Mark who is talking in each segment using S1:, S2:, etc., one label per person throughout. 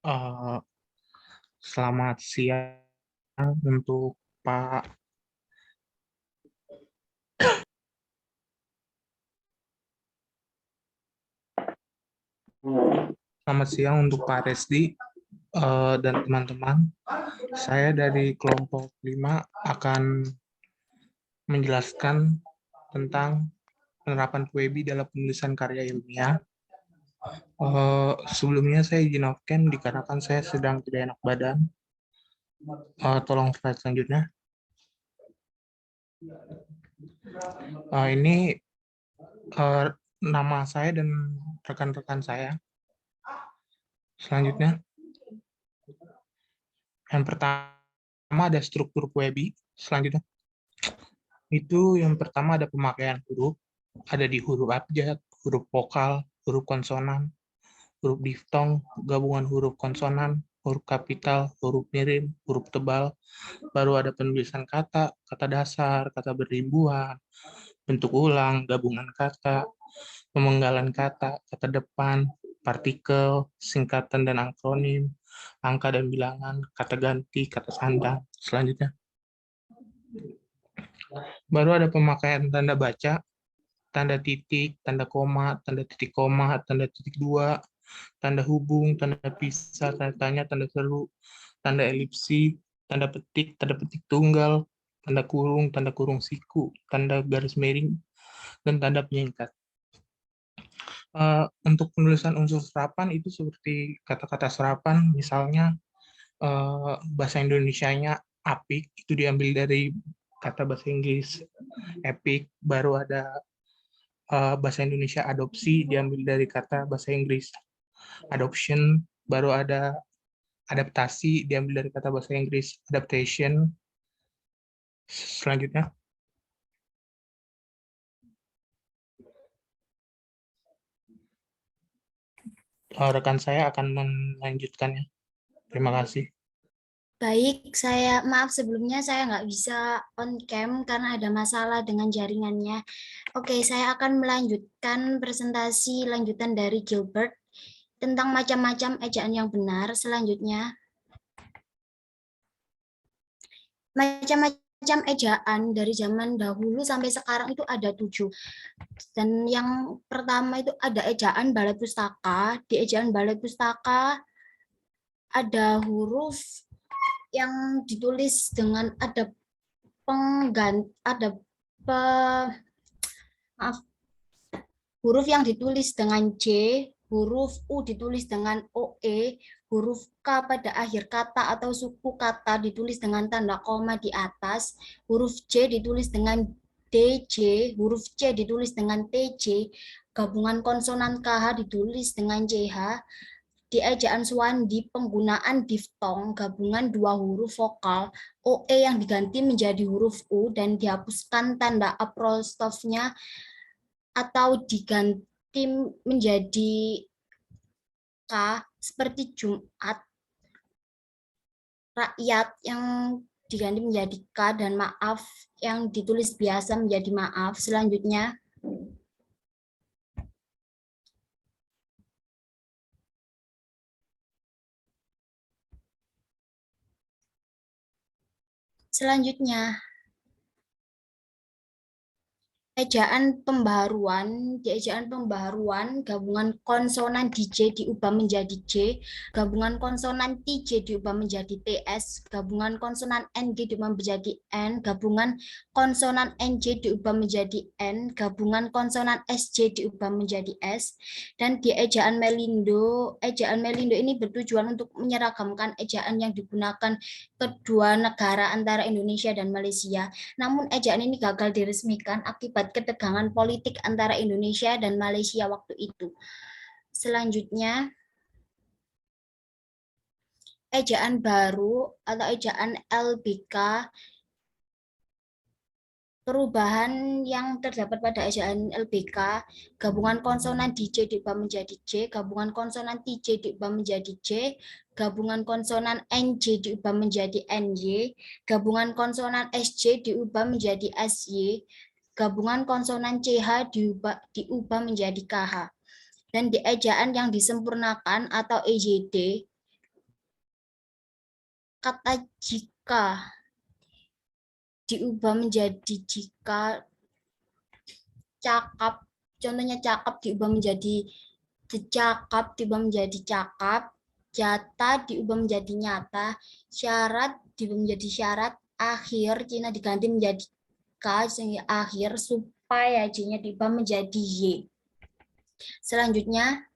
S1: Eh, Selamat siang untuk Pak. Selamat siang untuk Pak Resdi dan teman-teman. Saya dari kelompok 5 akan menjelaskan tentang penerapan QEBI dalam penulisan karya ilmiah. Sebelumnya saya izin off-cam dikarenakan saya sedang tidak enak badan. Tolong slide selanjutnya. Ini nama saya dan rekan-rekan saya. Selanjutnya, yang pertama ada struktur QEBI. Selanjutnya, itu yang pertama ada pemakaian huruf. Ada di huruf abjad, huruf vokal, huruf konsonan, huruf diftong, gabungan huruf konsonan, huruf kapital, huruf mirim, huruf tebal. Baru ada penulisan kata, kata dasar, kata beribuan, bentuk ulang, gabungan kata, pemenggalan kata, kata depan, partikel, singkatan dan akronim, angka dan bilangan, kata ganti, kata sandang. Selanjutnya, baru ada pemakaian tanda baca, tanda titik, tanda koma, tanda titik koma, tanda titik dua, tanda hubung, tanda pisah, tanda tanya, tanda seru, tanda elipsi, tanda petik tunggal, tanda kurung siku, tanda garis miring, dan tanda penyingkat. Untuk penulisan unsur serapan itu seperti kata-kata serapan, misalnya bahasa Indonesianya apik, itu diambil dari kata bahasa Inggris epic, baru ada bahasa Indonesia adopsi diambil dari kata bahasa Inggris adoption, baru ada adaptasi diambil dari kata bahasa Inggris adaptation. Selanjutnya, rekan saya akan melanjutkannya. Terima kasih.
S2: Baik, saya maaf sebelumnya saya nggak bisa on cam karena ada masalah dengan jaringannya. Oke, saya akan melanjutkan presentasi lanjutan dari Gilbert tentang macam-macam ejaan yang benar. Selanjutnya, macam-macam ejaan dari zaman dahulu sampai sekarang itu ada 7. Dan yang pertama itu ada ejaan balai pustaka. Di ejaan balai pustaka ada huruf yang ditulis dengan ada maaf, huruf yang ditulis dengan J, huruf U ditulis dengan OE, huruf K pada akhir kata atau suku kata ditulis dengan tanda koma di atas, huruf J ditulis dengan DJ, huruf C ditulis dengan TJ, gabungan konsonan KH ditulis dengan CH, di ejaan Swandi penggunaan diftong gabungan dua huruf vokal OE yang diganti menjadi huruf U dan dihapuskan tanda apostrofnya atau diganti menjadi K seperti Jumat, rakyat yang diganti menjadi K, dan maaf yang ditulis biasa menjadi maaf. Selanjutnya, ejaan pembaharuan, di ejaan pembaharuan, gabungan konsonan DJ diubah menjadi J, gabungan konsonan TJ diubah menjadi TS, gabungan konsonan NG diubah menjadi N, gabungan konsonan NJ diubah menjadi N, gabungan konsonan SJ diubah menjadi S, dan di ejaan Melindo ini bertujuan untuk menyeragamkan ejaan yang digunakan kedua negara antara Indonesia dan Malaysia. Namun ejaan ini gagal diresmikan akibat ketegangan politik antara Indonesia dan Malaysia waktu itu. Selanjutnya, ejaan baru atau ejaan LBK. Perubahan yang terdapat pada ejaan LBK, gabungan konsonan DJ diubah menjadi J, gabungan konsonan TJ diubah menjadi J, gabungan konsonan NJ diubah menjadi NY, gabungan konsonan SJ diubah menjadi SY, gabungan konsonan CH diubah menjadi KH. Dan di ejaan yang disempurnakan atau EJD, kata jika diubah menjadi jika, cakap, contohnya cakap diubah menjadi cakap, diubah menjadi cakap, jata diubah menjadi nyata, syarat diubah menjadi syarat, akhir Cina diganti menjadi k sehingga akhir, supaya j-nya diubah menjadi y. Selanjutnya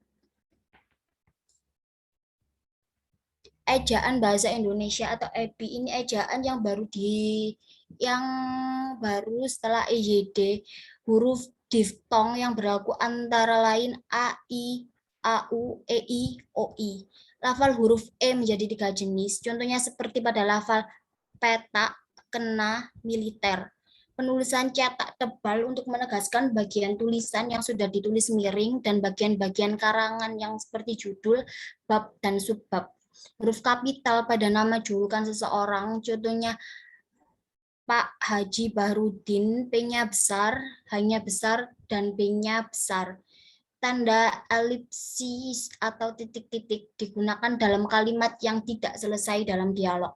S2: ejaan bahasa Indonesia atau EBI ini ejaan yang baru setelah EYD. Huruf diftong yang berlaku antara lain A, I, A, U, E, I, O, I. Lafal huruf E menjadi 3 jenis. Contohnya seperti pada lafal petak, kena, militer. Penulisan cetak tebal untuk menegaskan bagian tulisan yang sudah ditulis miring dan bagian-bagian karangan yang seperti judul, bab, dan subbab. Huruf kapital pada nama julukan seseorang, contohnya Pak Haji Bahrudin, P-nya besar, H-nya besar, dan B-nya besar. Tanda elipsis atau titik-titik digunakan dalam kalimat yang tidak selesai dalam dialog.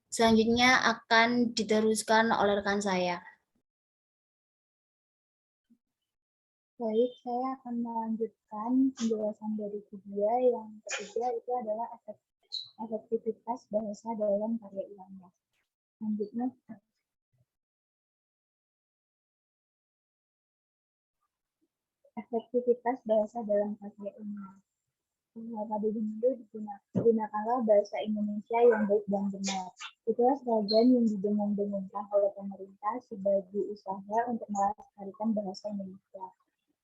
S2: Selanjutnya akan diteruskan oleh rekan saya.
S3: Baik, saya akan melanjutkan penjelasan dari video yang ketiga, itu adalah efektivitas bahasa dalam karya ilmiah. Selanjutnya, efektivitas bahasa dalam karya ilmiah. Pada dulu digunakanlah bahasa Indonesia yang baik dan benar. Itulah slogan yang didengung-dengungkan oleh pemerintah sebagai usaha untuk melestarikan bahasa Indonesia.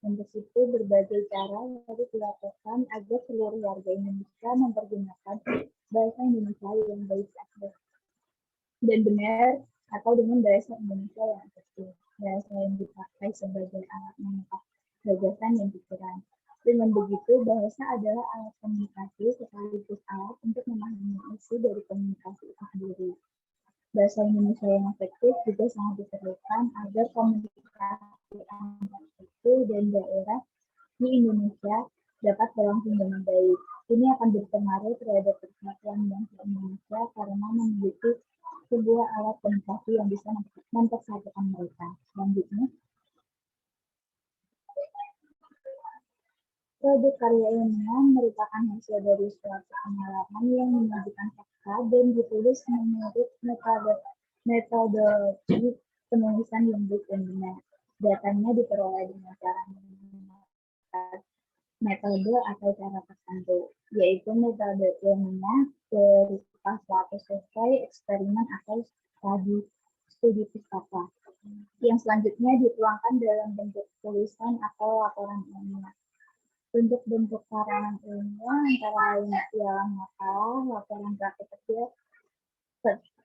S3: Untuk itu, berbagai cara harus dilakukan agar seluruh warga Indonesia mempergunakan bahasa Indonesia yang baik dan benar, atau dengan bahasa Indonesia yang efektif. Bahasa yang dipakai sebagai alat mengungkap gagasan dan pikiran. Dengan begitu, bahasa adalah alat komunikasi sekaligus alat untuk memahami isi dari komunikasi itu sendiri. Bahasa Indonesia yang efektif juga sangat diperlukan agar komunikasi antar suku dan daerah di Indonesia dapat berlangsung dengan baik. Ini akan berpengaruh terhadap persatuan bangsa Indonesia karena memiliki sebuah alat komunikasi yang bisa mempersatukan mereka. Selanjutnya, produk karya ilmiah merupakan hasil dari suatu pengalaman yang menyajikan fakta dan ditulis menurut metodologi penulisan yang baik dan benar. Datanya diperoleh dengan cara menggunakan metode atau cara tertentu, yaitu metode ilmiah berupa suatu survei, eksperimen, atau studi pustaka. Yang selanjutnya dituangkan dalam bentuk tulisan atau laporan ilmiah. Bentuk-bentuk karangan ilmiah antara lain ialah makalah, laporan praktek kerja,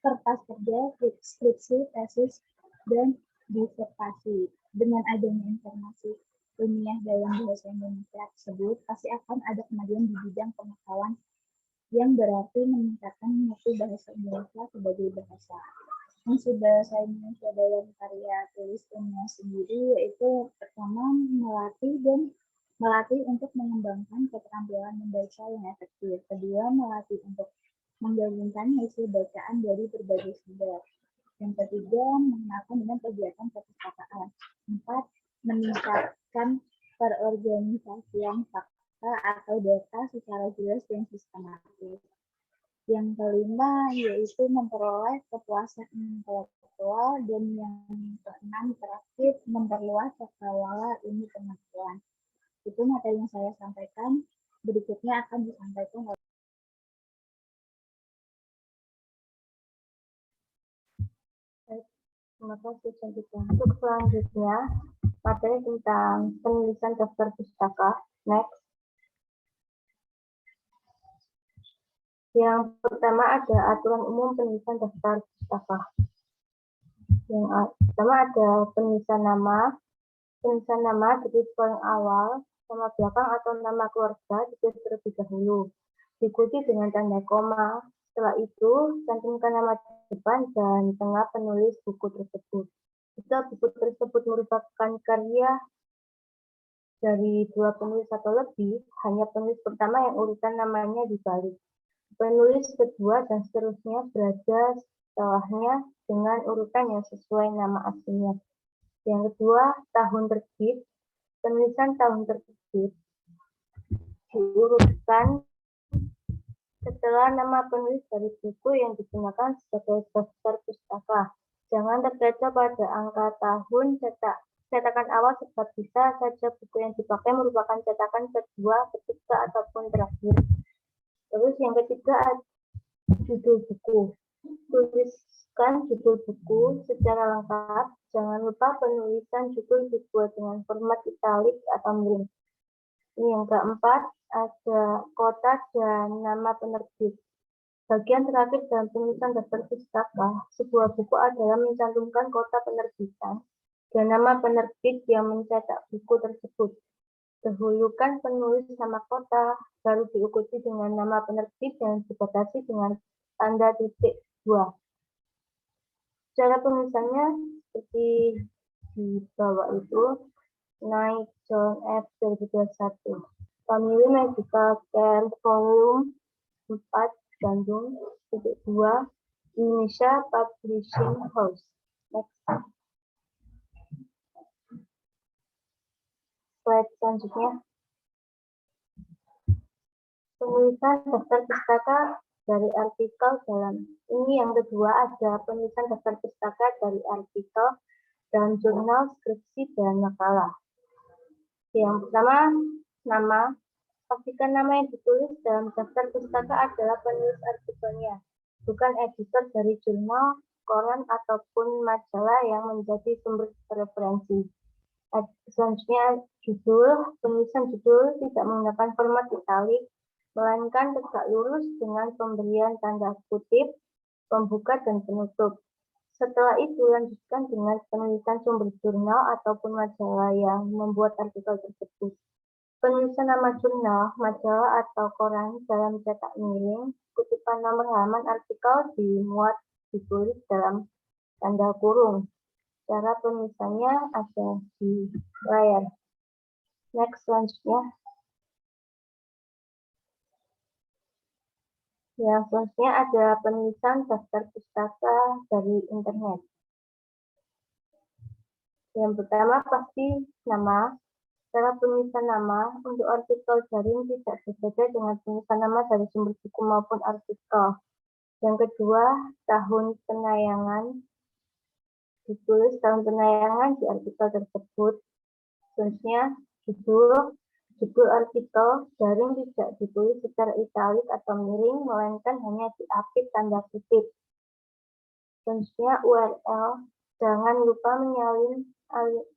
S3: kertas kerja, skripsi, tesis, dan disertasi. Dengan adanya informasi ilmiah dalam bahasa Indonesia tersebut, pasti akan ada kemajuan di bidang pengetahuan yang berarti meningkatkan mutu bahasa Indonesia sebagai bahasa. Maksud bahasa Indonesia dalam karya tulis ilmiah sendiri yaitu pertama melatih untuk mengembangkan keterampilan membaca yang efektif. Kedua, melatih untuk menggabungkan hasil bacaan dari berbagai sumber. Yang ketiga, mengenalkan dengan kegiatan perpustakaan. 4, meningkatkan perorganisasian fakta atau data secara jelas dan sistematis. Yang kelima, yaitu memperoleh kepuasan intelektual. Dan yang keenam, terakhir, memperluas cakrawala ilmu pengetahuan. Itu materi yang saya sampaikan. Berikutnya akan disampaikan oleh terima kasih. Untuk selanjutnya, materi tentang penulisan daftar pustaka. Next. Yang pertama ada aturan umum penulisan daftar pustaka. Yang pertama ada penulisan nama. Penulisan nama ditulis paling awal, nama belakang atau nama keluarga ditulis terlebih dahulu, diikuti dengan tanda koma. Setelah itu, cantumkan nama depan dan tengah penulis buku tersebut. Jika buku tersebut merupakan karya dari 2 penulis atau lebih, hanya penulis pertama yang urutan namanya dibalik. Penulis kedua dan seterusnya berada setelahnya dengan urutan yang sesuai nama aslinya. Yang kedua, tahun terbit. Penulisan tahun terbit diurutkan setelah nama penulis dari buku yang digunakan sebagai daftar pustaka. Jangan terkecoh pada angka tahun cetakan awal sebab bisa saja buku yang dipakai merupakan cetakan kedua, ketiga, ataupun terakhir. Terus yang ketiga, judul buku. Tuliskan judul buku secara lengkap. Jangan lupa penulisan judul dibuat dengan format italik atau miring. Ini yang keempat, ada kota dan nama penerbit. Bagian terakhir dalam penulisan daftar pustaka, sebuah buku adalah mencantumkan kota penerbitan dan nama penerbit yang mencetak buku tersebut. Dahulukan penulis nama kota, baru diikuti dengan nama penerbit dan dibatasi dengan tanda titik 2. Cara penulisannya seperti di bawah itu, Knight John F. 2021. Family Medical Care Volume 4, Bandung, titik 2, Indonesia Publishing House. Next. Slide selanjutnya. Penulisan daftar pustaka dari artikel dalam. Ini yang kedua, ada penulisan daftar pustaka dari artikel dalam jurnal, skripsi, dan makalah. Yang pertama, nama. Pastikan nama yang ditulis dalam daftar pustaka adalah penulis artikelnya, bukan editor dari jurnal, koran, ataupun majalah yang menjadi sumber referensi. Selanjutnya, judul. Penulisan judul tidak menggunakan format italik, melainkan tegak lurus dengan pemberian tanda kutip, pembuka, dan penutup. Setelah itu, lanjutkan dengan penulisan sumber jurnal ataupun majalah yang membuat artikel tersebut. Penulisan nama jurnal, majalah, atau koran dalam cetak miring, kutipan nomor halaman artikel ditulis dalam tanda kurung. Cara penulisannya ada di layar. Next, selanjutnya. Yang selanjutnya ada penulisan daftar pustaka dari internet. Yang pertama pasti nama. Cara penulisan nama untuk artikel daring tidak berbeda dengan penulisan nama dari sumber buku maupun artikel. Yang kedua, tahun penayangan. Ditulis tahun penayangan di artikel tersebut. Selanjutnya, judul artikel daring tidak ditulis secara italik atau miring, melainkan hanya diapit tanda kutip. Selanjutnya, URL. Jangan lupa menyalin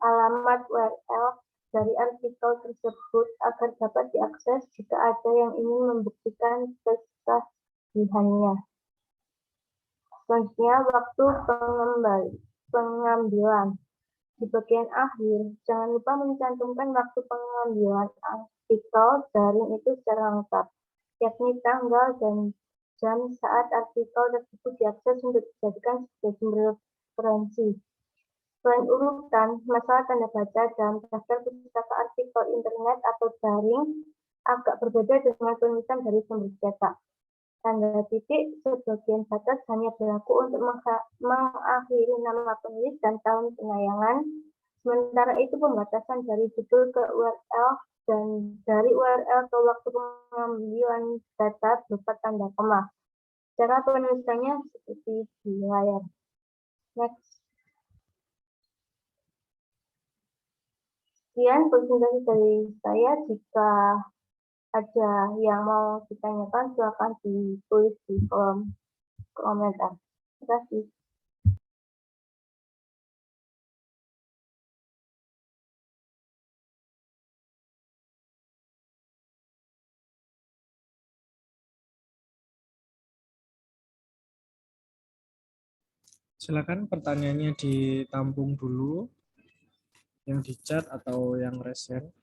S3: alamat URL dari artikel tersebut agar dapat diakses jika ada yang ingin membuktikan kesahihannya. Selanjutnya, waktu pengambilan. Di bagian akhir, jangan lupa mencantumkan waktu pengambilan artikel daring itu secara lengkap, yakni tanggal dan jam saat artikel tersebut diakses untuk dijadikan sebagai sumber referensi. Selain urutan, masalah tanda baca dalam daftar pustaka artikel internet atau daring agak berbeda dengan penulisan dari sumber cetak. Tanda titik sebagian batas hanya berlaku untuk mengakhiri nama penulis dan tahun penayangan. Sementara itu pembatasan dari judul ke URL dan dari URL ke waktu pengambilan data berupa tanda koma. Cara penulisannya seperti di layar. Next. Sekian presentasi dari saya. Jika ada yang mau ditanyakan, silakan ditulis di kolom komentar. Terima kasih.
S4: Silakan pertanyaannya ditampung dulu, yang di chat atau yang resen.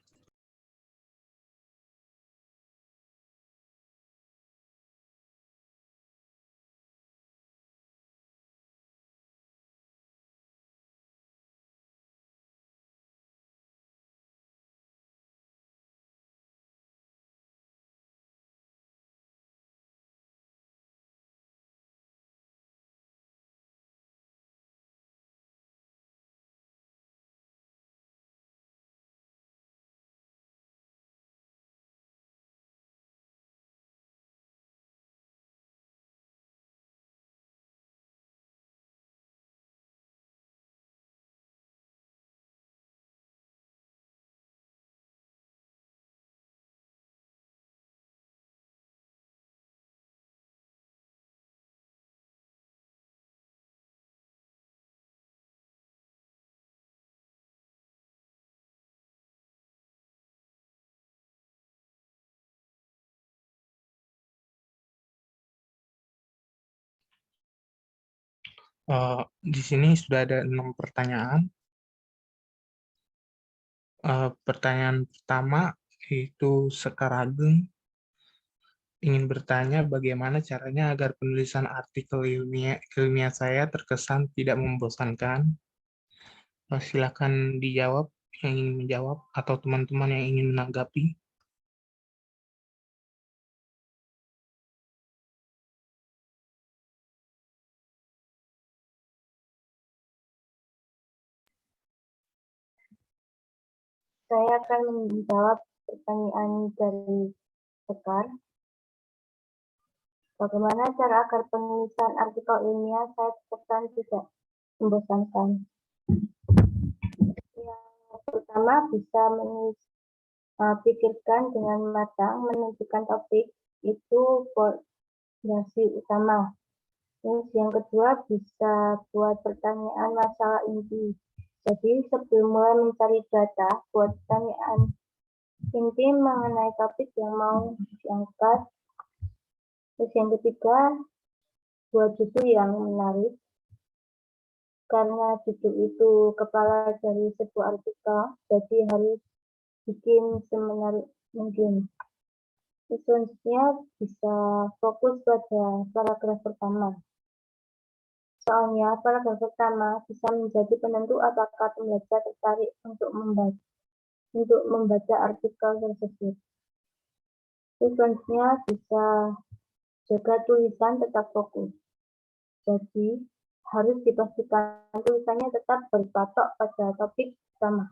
S1: Di sini sudah ada 6 pertanyaan. Pertanyaan pertama yaitu Sekar Ageng ingin bertanya bagaimana caranya agar penulisan artikel ilmiah saya terkesan tidak membosankan. Silakan dijawab yang ingin menjawab atau teman-teman yang ingin menanggapi.
S3: Saya akan menjawab pertanyaan dari Sekar. Bagaimana cara agar penulisan artikel ilmiah saya terkesan tidak membosankan? Yang pertama, bisa pikirkan dengan matang, menentukan topik itu fondasi utama. Terus yang kedua, bisa buat pertanyaan masalah inti. Jadi sebelum mulai mencari data, buat pertanyaan inti mengenai topik yang mau diangkat. Terus yang ketiga, buat judul yang menarik. Karena judul itu kepala dari sebuah artikel, jadi harus bikin semenarik mungkin. Terus selanjutnya bisa fokus pada paragraf pertama. Soalnya paragraf pertama bisa menjadi penentu apakah pembaca tertarik untuk membaca artikel tersebut. Terus selanjutnya bisa jaga tulisan tetap fokus. Jadi harus dipastikan tulisannya tetap berpatok pada topik utama.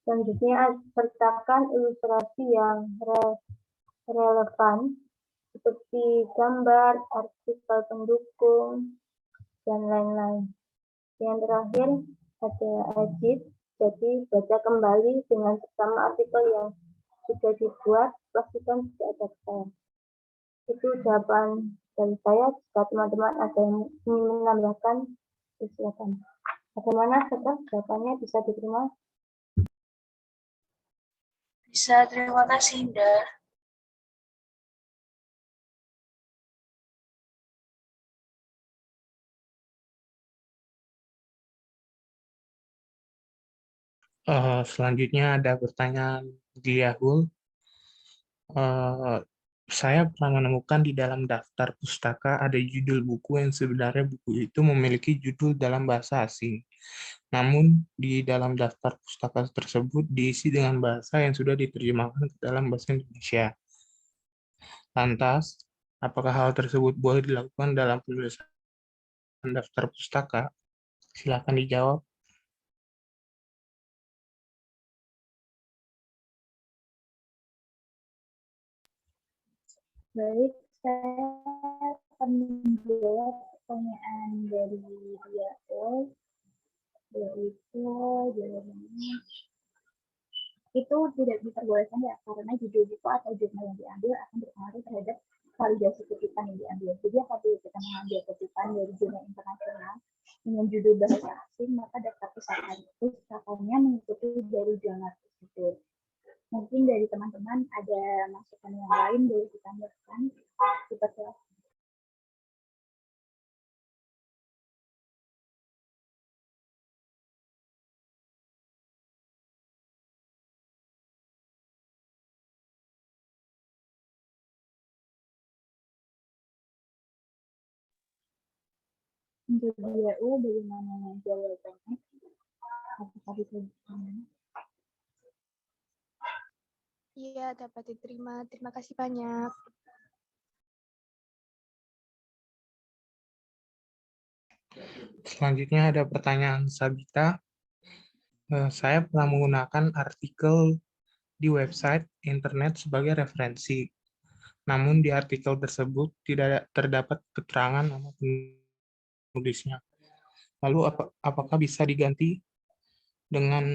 S3: Selanjutnya sertakan ilustrasi yang relevan seperti gambar, artikel pendukung, dan lain-lain. Yang terakhir ada edit, jadi baca kembali dengan bersama artikel yang sudah dibuat, pastikan tidak ada kesalahan. Itu jawaban dari saya. Jika teman-teman ada yang ingin menambahkan, silakan. Bagaimana Sekar? Jawabannya bisa diterima?
S5: Bisa, terima kasih, Indah.
S1: Selanjutnya ada pertanyaan Giliahul. Saya pernah menemukan di dalam daftar pustaka ada judul buku yang sebenarnya buku itu memiliki judul dalam bahasa asing. Namun di dalam daftar pustaka tersebut diisi dengan bahasa yang sudah diterjemahkan ke dalam bahasa Indonesia. Lantas, apakah hal tersebut boleh dilakukan dalam penulisan daftar pustaka? Silakan dijawab.
S3: Baik, saya akan menjawab pertanyaan dari Diaul, yaitu jawabannya itu tidak diperbolehkan ya, karena judul buku atau jurnal yang diambil akan berpengaruh terhadap validasi kutipan yang diambil. Jadi apabila kita mengambil kutipan dari jurnal internasional dengan judul bahasa asing, maka daftar pustakannya mengikuti dari jurnal tersebut. Mungkin dari teman-teman ada masukan yang lain boleh ditambahkan seperti apa? Untuk DAU bagaimana jawabannya? Apakah bisa diterima?
S5: Iya, dapat diterima. Terima kasih banyak.
S1: Selanjutnya ada pertanyaan Sabita. Saya pernah menggunakan artikel di website internet sebagai referensi. Namun di artikel tersebut tidak terdapat keterangan nama penulisnya. Lalu apakah bisa diganti dengan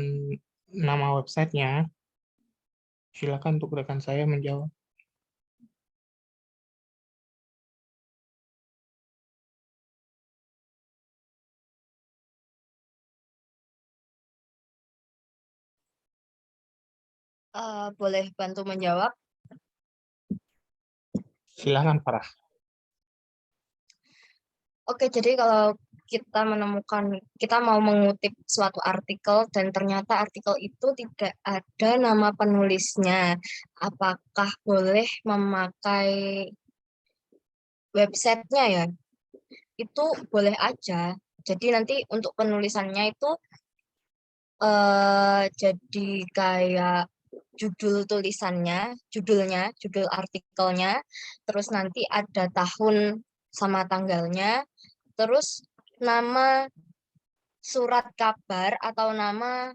S1: nama websitenya? Silakan untuk rekan saya menjawab.
S6: Boleh bantu menjawab?
S1: Silakan, Farah.
S6: Oke, jadi kalau kita mau mengutip suatu artikel dan ternyata artikel itu tidak ada nama penulisnya, apakah boleh memakai websitenya ya? Itu boleh aja. Jadi nanti untuk penulisannya itu jadi kayak judul artikelnya, terus nanti ada tahun sama tanggalnya, terus nama surat kabar atau nama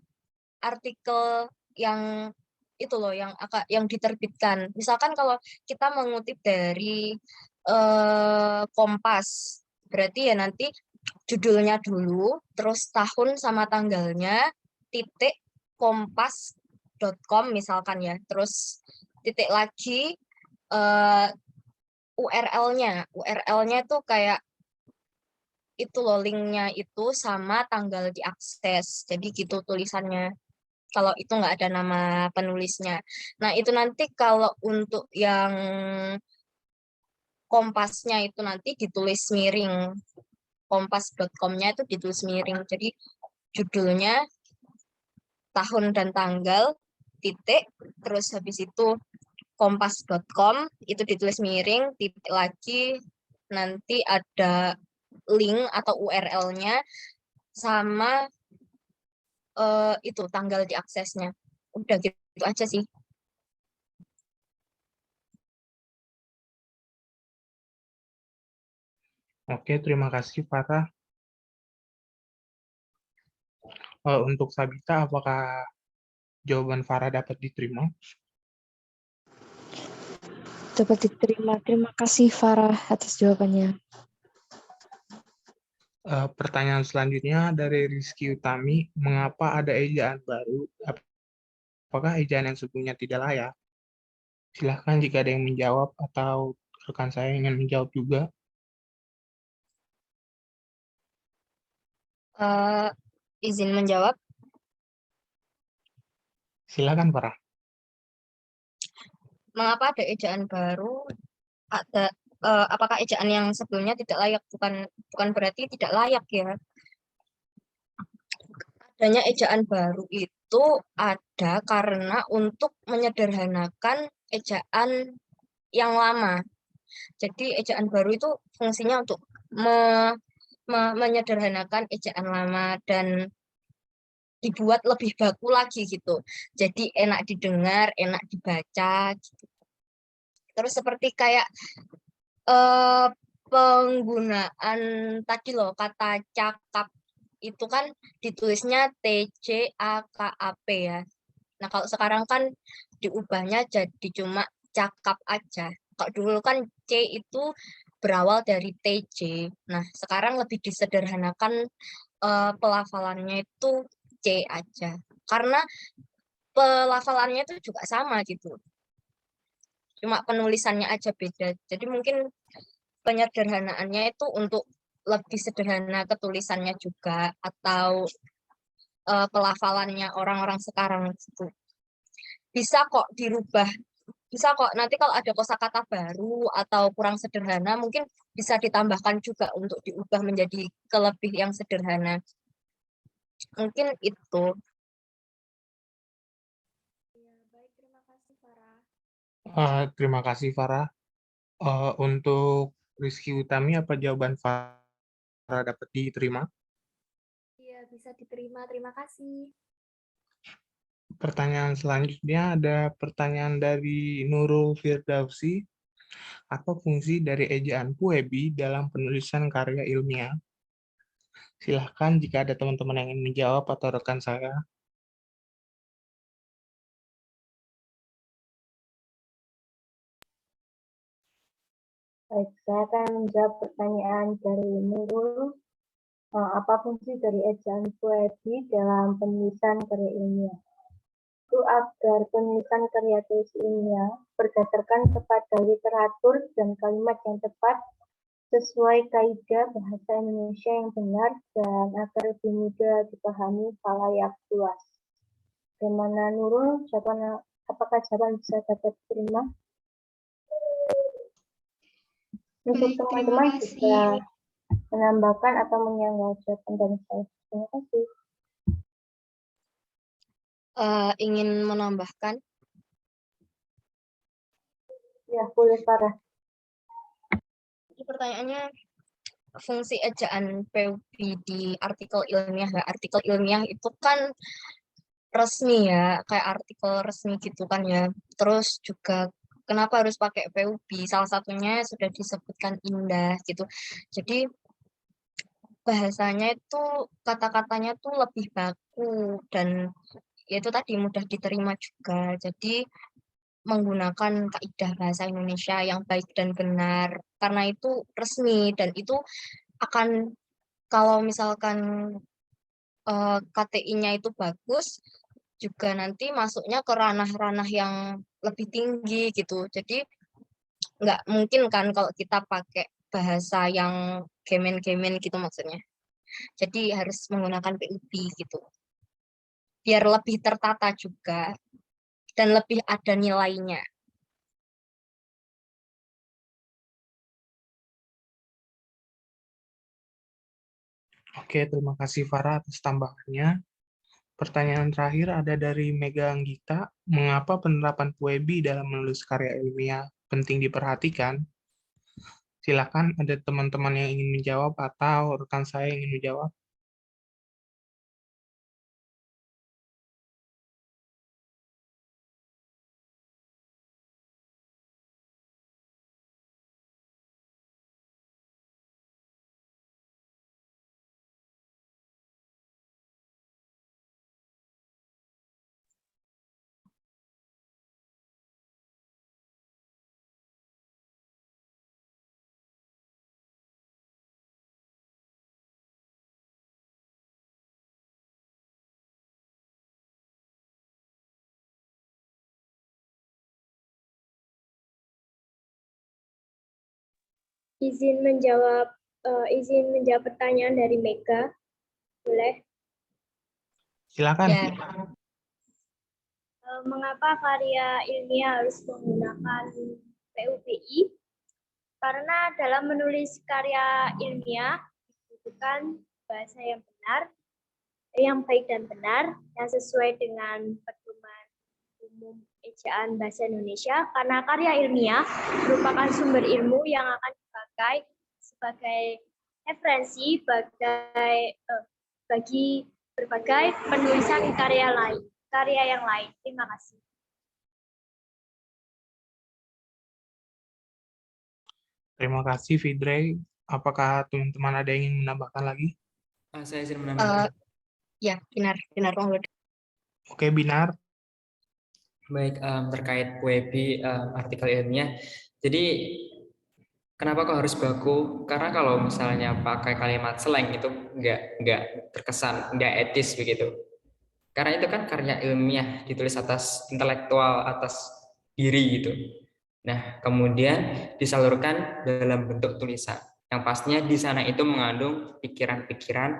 S6: artikel yang itu loh yang diterbitkan. Misalkan kalau kita mengutip dari Kompas, berarti ya nanti judulnya dulu, terus tahun sama tanggalnya, titik kompas.com misalkan ya, terus titik lagi URL-nya tuh kayak itu loh, linknya itu sama tanggal diakses, jadi gitu tulisannya kalau itu nggak ada nama penulisnya. Nah itu nanti kalau untuk yang Kompasnya itu nanti ditulis miring, kompas.com-nya itu ditulis miring, jadi judulnya tahun dan tanggal titik, terus habis itu kompas.com itu ditulis miring, titik lagi, nanti ada link atau URL-nya sama itu tanggal diaksesnya. Udah gitu aja sih.
S1: Oke, terima kasih Farah. Untuk Sabita, apakah jawaban Farah dapat diterima?
S7: Dapat diterima. Terima kasih Farah atas jawabannya.
S1: Pertanyaan selanjutnya dari Rizky Utami, mengapa ada ejaan baru? Apakah ejaan yang sebelumnya tidak layak? Silahkan jika ada yang menjawab atau rekan saya ingin menjawab juga.
S6: Izin menjawab.
S1: Silakan Farah.
S6: Mengapa ada ejaan baru? Apakah ejaan yang sebelumnya tidak layak? Bukan berarti tidak layak ya. Adanya ejaan baru itu ada karena untuk menyederhanakan ejaan yang lama. Jadi ejaan baru itu fungsinya untuk menyederhanakan ejaan lama dan dibuat lebih baku lagi gitu. Jadi enak didengar, enak dibaca gitu. Terus seperti kayak penggunaan tadi loh, kata cakap itu kan ditulisnya TCAKAP ya. Nah kalau sekarang kan diubahnya jadi cuma cakap aja. Kalau dulu kan C itu berawal dari TC. Nah sekarang lebih disederhanakan, pelafalannya itu C aja. Karena pelafalannya itu juga sama gitu. Cuma penulisannya aja beda. Jadi mungkin penyederhanaannya itu untuk lebih sederhana ketulisannya juga, atau pelafalannya orang-orang sekarang gitu. Bisa kok dirubah, bisa kok nanti kalau ada kosakata baru atau kurang sederhana mungkin bisa ditambahkan juga untuk diubah menjadi kelebih yang sederhana. Mungkin itu.
S5: Ya, baik, terima kasih Farah.
S1: Terima kasih Farah. Untuk Rizky Utami, apa jawaban Farah dapat diterima?
S5: Iya, bisa diterima. Terima kasih.
S1: Pertanyaan selanjutnya ada pertanyaan dari Nurul Firdausi. Apa fungsi dari ejaan Puebi dalam penulisan karya ilmiah? Silahkan jika ada teman-teman yang ingin menjawab atau rekan saya.
S3: Baik, saya akan menjawab pertanyaan dari Nurul. Apa fungsi dari ejaan Puebi dalam penulisan karya ilmiah? Itu agar penulisan karya tulis ilmiah berdasarkan kepada literatur dan kalimat yang tepat sesuai kaidah bahasa Indonesia yang benar dan agar lebih mudah dipahami khalayak luas. Bagaimana Nurul? Apakah jawaban bisa dapat diterima? Untuk
S5: Baik, terima
S3: teman-teman
S5: kasih.
S3: juga menambahkan atau menyanggah dari saya. Terima kasih.
S6: Ingin menambahkan.
S3: Ya, boleh Farah.
S6: Ini pertanyaannya fungsi ejaan PUB di artikel ilmiah ya. Artikel ilmiah itu kan resmi ya, kayak artikel resmi gitu kan ya. Terus juga kenapa harus pakai PUB? Salah satunya sudah disebutkan indah gitu. Jadi bahasanya itu kata-katanya tuh lebih baku dan ya itu tadi mudah diterima juga. Jadi menggunakan kaidah bahasa Indonesia yang baik dan benar karena itu resmi dan itu akan kalau misalkan KTI-nya itu bagus juga nanti masuknya ke ranah-ranah yang lebih tinggi gitu. Jadi nggak mungkin kan kalau kita pakai bahasa yang gemen-gemen gitu maksudnya. Jadi harus menggunakan PUB gitu. Biar lebih tertata juga dan lebih ada nilainya.
S1: Oke, terima kasih Farah atas tambahannya. Pertanyaan terakhir ada dari Mega Anggita. Mengapa penerapan PUEBI dalam menulis karya ilmiah penting diperhatikan? Silakan ada teman-teman yang ingin menjawab atau rekan saya yang ingin menjawab.
S3: Izin menjawab pertanyaan dari Mega. Boleh?
S1: Silakan.
S6: Ya,
S3: Mengapa karya ilmiah harus menggunakan PUBI? Karena dalam menulis karya ilmiah dibutuhkan bahasa yang benar, yang baik dan benar, yang sesuai dengan pedoman umum ejaan bahasa Indonesia. Karena karya ilmiah merupakan sumber ilmu yang akan dipakai sebagai referensi bagi berbagai penulisan karya yang lain. Terima kasih.
S1: Terima kasih, Fidrey. Apakah teman-teman ada yang ingin menambahkan lagi?
S8: Saya izin menambahkan.
S6: ya benar Mahmud.
S1: Oke, Binar.
S8: Baik, terkait PUEBI artikel ilmiah. Jadi kenapa kok harus baku? Karena kalau misalnya pakai kalimat slang itu nggak terkesan, nggak etis begitu. Karena itu kan karya ilmiah ditulis atas intelektual, atas diri gitu. Nah, kemudian disalurkan dalam bentuk tulisan. Yang pastinya di sana itu mengandung pikiran-pikiran,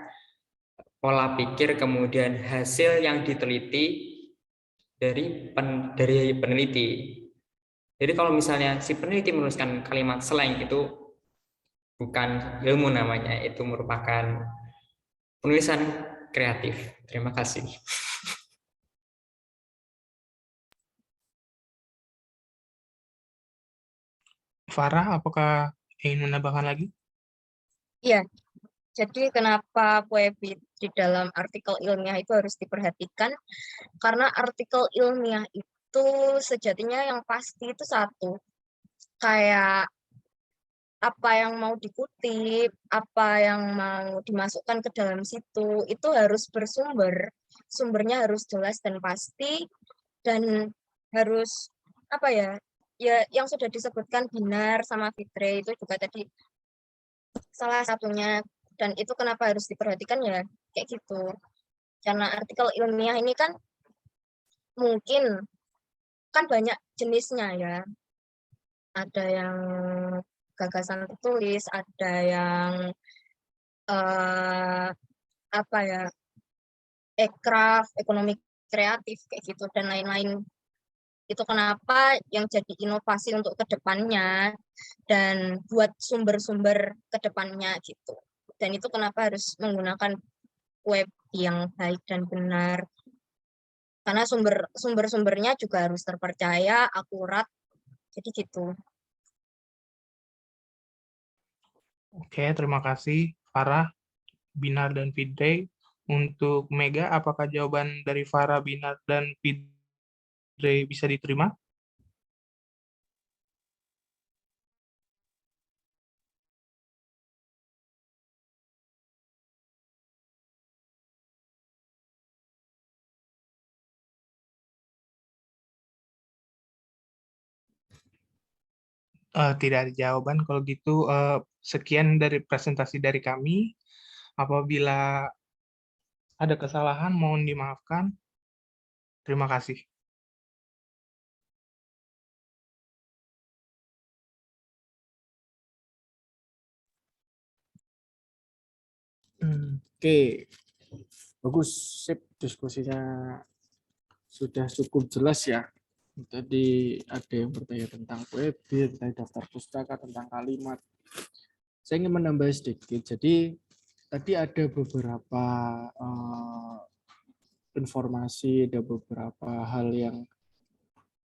S8: pola pikir, kemudian hasil yang diteliti dari peneliti. Jadi kalau misalnya si peneliti menuliskan kalimat slang itu bukan ilmu namanya, itu merupakan penulisan kreatif. Terima kasih.
S1: Farah, apakah ingin menambahkan lagi?
S6: Iya, jadi kenapa PUEBI di dalam artikel ilmiah itu harus diperhatikan? Karena artikel ilmiah itu sejatinya yang pasti itu satu, kayak apa yang mau dikutip, apa yang mau dimasukkan ke dalam situ, itu harus bersumber. Sumbernya harus jelas dan pasti, dan harus, apa ya, yang sudah disebutkan Binar sama Fitri itu juga tadi salah satunya, dan itu kenapa harus diperhatikan ya, kayak gitu. Karena artikel ilmiah ini kan mungkin, kan banyak jenisnya ya, ada yang gagasan tertulis, ada yang apa ya, craft, ekonomi kreatif kayak gitu dan lain-lain. Itu kenapa yang jadi inovasi untuk kedepannya dan buat sumber-sumber kedepannya gitu. dan itu kenapa harus menggunakan web yang baik dan benar. Karena sumber-sumbernya juga harus terpercaya, akurat. Jadi gitu.
S1: Oke, terima kasih Farah, Binar, dan Fidre. Untuk Mega, apakah jawaban dari Farah, Binar, dan Fidre bisa diterima? Tidak ada jawaban. Kalau gitu, sekian dari presentasi dari kami. Apabila ada kesalahan, mohon dimaafkan. Terima kasih.
S4: Oke, bagus, sip, diskusinya sudah cukup jelas ya. Tadi ada yang bertanya tentang WebBit, tentang daftar pustaka, tentang kalimat. Saya ingin menambah sedikit. Jadi tadi ada beberapa informasi, ada beberapa hal yang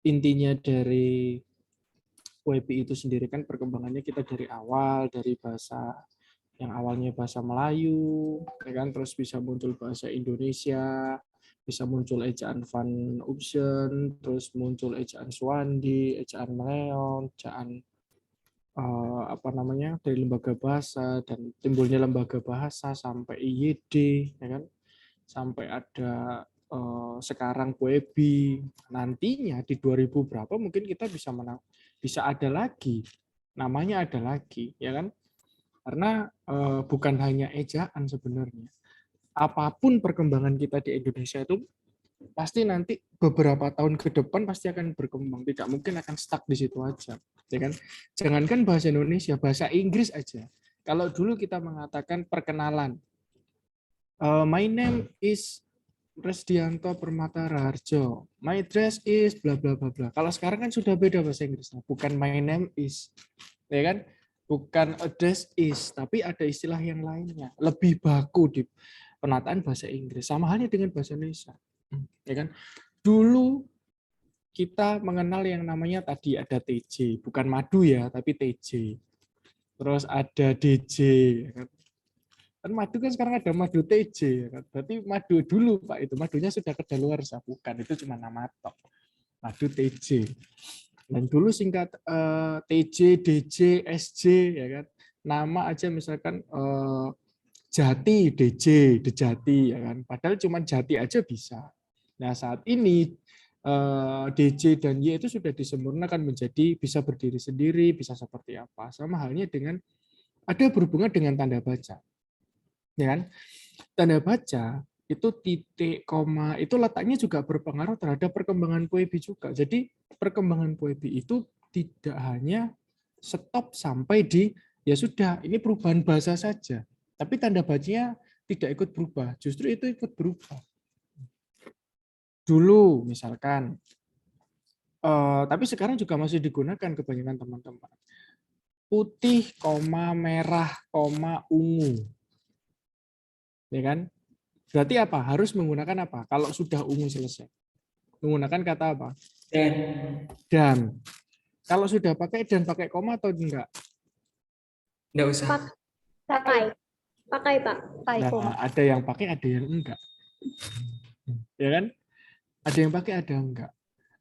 S4: intinya dari WebBit itu sendiri kan perkembangannya kita dari awal, dari bahasa yang awalnya bahasa Melayu, ya kan, terus bisa muncul bahasa Indonesia, bisa muncul ejaan Van Upsen, terus muncul ejaan Swandi, ejaan Meleon, ejaan apa namanya dari lembaga bahasa, dan timbulnya lembaga bahasa sampai IYD, ya kan, sampai ada sekarang Puebi. Nantinya di 2000 berapa mungkin kita bisa ada lagi, namanya ada lagi, ya kan? Karena bukan hanya ejaan sebenarnya. Apapun perkembangan kita di Indonesia itu pasti nanti beberapa tahun ke depan pasti akan berkembang. Tidak mungkin akan stuck di situ aja, ya kan? Jangankan bahasa Indonesia, bahasa Inggris aja. Kalau dulu kita mengatakan perkenalan, my name is Resdianto Permata Raharjo, my dress is bla bla bla bla. Kalau sekarang kan sudah beda bahasa Inggrisnya, bukan my name is, ya kan? Bukan address is, tapi ada istilah yang lainnya, lebih baku di penataan bahasa Inggris. Sama halnya dengan bahasa Indonesia, ya kan? Dulu kita mengenal yang namanya tadi ada TJ, bukan madu ya, tapi TJ. Terus ada DJ, ya kan? Kan madu kan sekarang ada madu TJ, ya kan? Berarti madu dulu Pak, itu madunya sudah kedaluarsa, bukan, itu cuma nama tok. Madu TJ. Dan dulu singkat TJ, DJ, SJ, ya kan. Nama aja misalkan Jati, DJ, Dejati, ya kan. Padahal cuma Jati aja bisa. Nah, saat ini DJ dan Y itu sudah disempurnakan menjadi bisa berdiri sendiri, bisa seperti apa. Sama halnya dengan ada berhubungan dengan tanda baca. Ya kan? Tanda baca itu titik, koma, itu letaknya juga berpengaruh terhadap perkembangan Puebi juga. Jadi perkembangan Puebi itu tidak hanya stop sampai di, ya sudah, ini perubahan bahasa saja. Tapi tanda bacanya tidak ikut berubah, justru itu ikut berubah. Dulu misalkan, tapi sekarang juga masih digunakan kebanyakan teman-teman. Putih, koma, merah, koma, ungu. Ya kan? Berarti apa? Harus menggunakan apa? Kalau sudah ungu selesai. Menggunakan kata apa? Dan. Kalau sudah pakai dan pakai koma atau enggak?
S8: Enggak usah.
S3: Pakai, Pak.
S4: Nah, ada yang pakai, ada yang enggak. Ya kan? Ada yang pakai, ada yang enggak.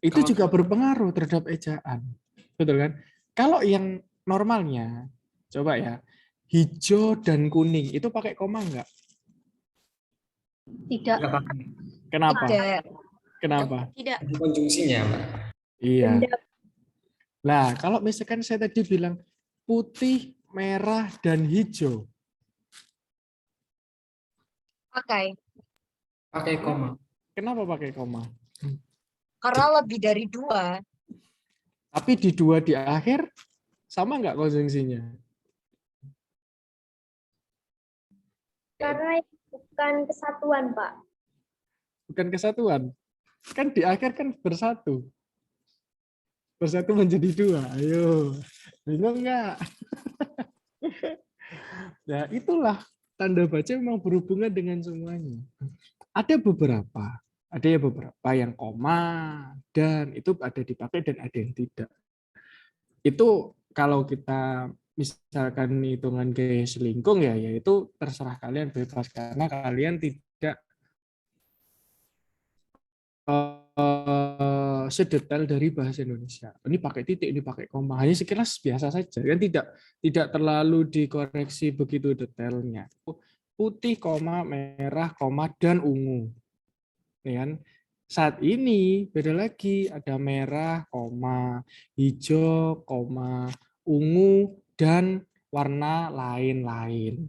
S4: Itu juga berpengaruh terhadap ejaan. Betul kan? Kalau yang normalnya, coba ya, hijau dan kuning, itu pakai koma enggak?
S3: Tidak.
S8: Enggak pakai.
S4: Kenapa?
S6: Tidak.
S4: Kenapa?
S6: Tidak.
S8: Ada konjungsinya, Mbak.
S4: Iya. Nah, kalau misalkan saya tadi bilang putih, merah, dan hijau.
S6: Pakai.
S8: Pakai koma.
S4: Kenapa pakai koma?
S6: Karena lebih dari 2.
S4: Tapi di 2 di akhir, sama nggak konjungsinya?
S3: Karena bukan kesatuan, Pak.
S4: Bukan kesatuan. Kan di akhir kan bersatu. Bersatu menjadi 2. Ayo. Bingung nggak? Ya itulah tanda baca memang berhubungan dengan semuanya. Ada ya beberapa yang koma dan itu ada dipakai dan ada yang tidak. Itu kalau kita misalkan hitungan gaya selingkung ya itu terserah kalian, bebas karena kalian tidak sedetail dari bahasa Indonesia. Ini pakai titik, ini pakai koma. Hanya sekilas biasa saja. Kan tidak terlalu dikoreksi begitu detailnya. Putih, koma, merah, koma, dan ungu. Ya kan? Saat ini beda lagi, ada merah, koma, hijau, koma, ungu, dan warna lain-lain.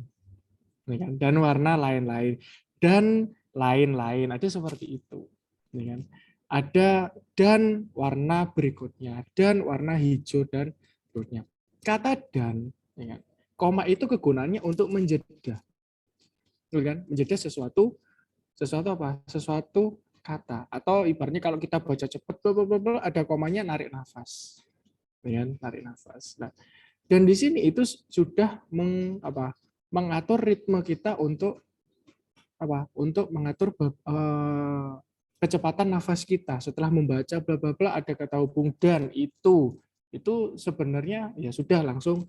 S4: Ya kan? Dan warna lain-lain. Dan lain-lain. Ada seperti itu. Ya kan? Ada dan warna berikutnya, dan warna hijau dan berikutnya. Kata dan, ya kan? Koma itu kegunaannya untuk menjeda. Ya kan? Menjeda sesuatu apa? Sesuatu kata. Atau ibaratnya kalau kita baca cepat, ada komanya, narik nafas. Ya kan? Narik nafas. Nah, dan di sini itu sudah mengatur ritme kita untuk untuk mengatur kecepatan nafas kita setelah membaca bla bla bla, ada kata hubung dan itu sebenarnya ya sudah langsung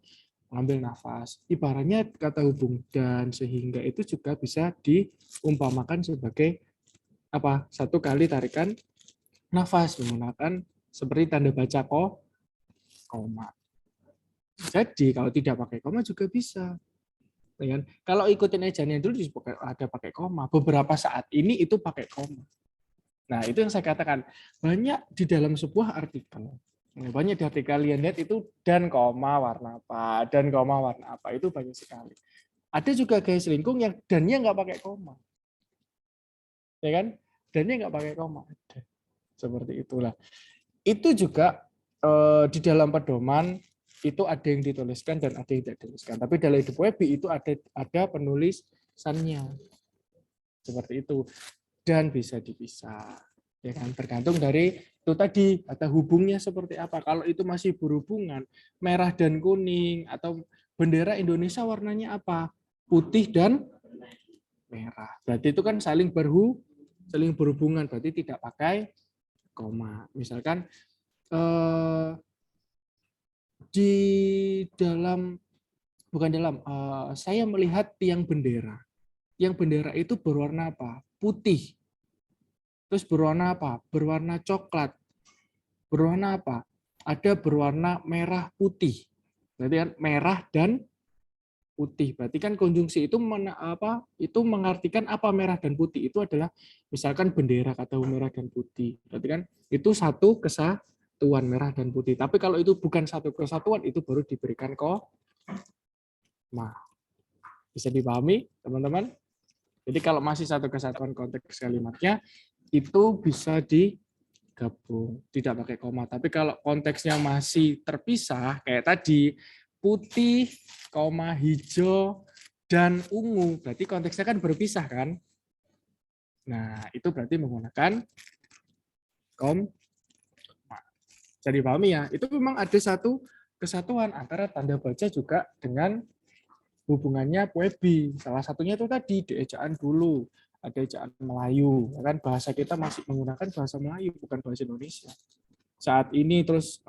S4: mengambil nafas. Ibaratnya kata hubung dan sehingga itu juga bisa diumpamakan sebagai satu kali tarikan nafas menggunakan seperti tanda baca koma. Jadi kalau tidak pakai koma juga bisa. Ya kan? Kalau ikutin ejaan yang dulu ada pakai koma. Beberapa saat ini itu pakai koma. Nah, itu yang saya katakan. Banyak di dalam sebuah artikel. Banyak di artikel kalian lihat itu dan koma warna apa, dan koma warna apa. Itu banyak sekali. Ada juga gaya selingkung yang dannya nggak pakai koma. Ya kan? Dannya nggak pakai koma. Ada. Seperti itulah. Itu juga di dalam pedoman itu ada yang dituliskan dan ada yang tidak dituliskan. Tapi dalam hidup Webi itu ada penulisannya. Seperti itu. Dan bisa dipisah. Ya kan? Tergantung dari itu tadi, kata hubungnya seperti apa. Kalau itu masih berhubungan, merah dan kuning, atau bendera Indonesia warnanya apa? Putih dan merah. Berarti itu kan saling berhubungan. Berarti tidak pakai koma. Misalkan di dalam saya melihat tiang bendera. Yang bendera itu berwarna apa? Putih. Terus berwarna apa? Berwarna coklat. Berwarna apa? Ada berwarna merah putih. Berarti kan merah dan putih. Berarti kan konjungsi itu itu mengartikan apa merah dan putih? Itu adalah misalkan bendera, kata merah dan putih. Berarti kan itu satu kesatuan merah dan putih. Tapi kalau itu bukan satu kesatuan, itu baru diberikan koma. Bisa dipahami, teman-teman? Jadi kalau masih satu kesatuan konteks kalimatnya, itu bisa digabung, tidak pakai koma. Tapi kalau konteksnya masih terpisah, kayak tadi, putih, koma, hijau, dan ungu, berarti konteksnya kan berpisah, kan? Nah, itu berarti menggunakan koma. Bisa dipahami ya? Itu memang ada satu kesatuan antara tanda baca juga dengan hubungannya Webi. Salah satunya itu tadi, di ejaan dulu. Ada ejaan Melayu. Kan bahasa kita masih menggunakan bahasa Melayu, bukan bahasa Indonesia. Saat ini terus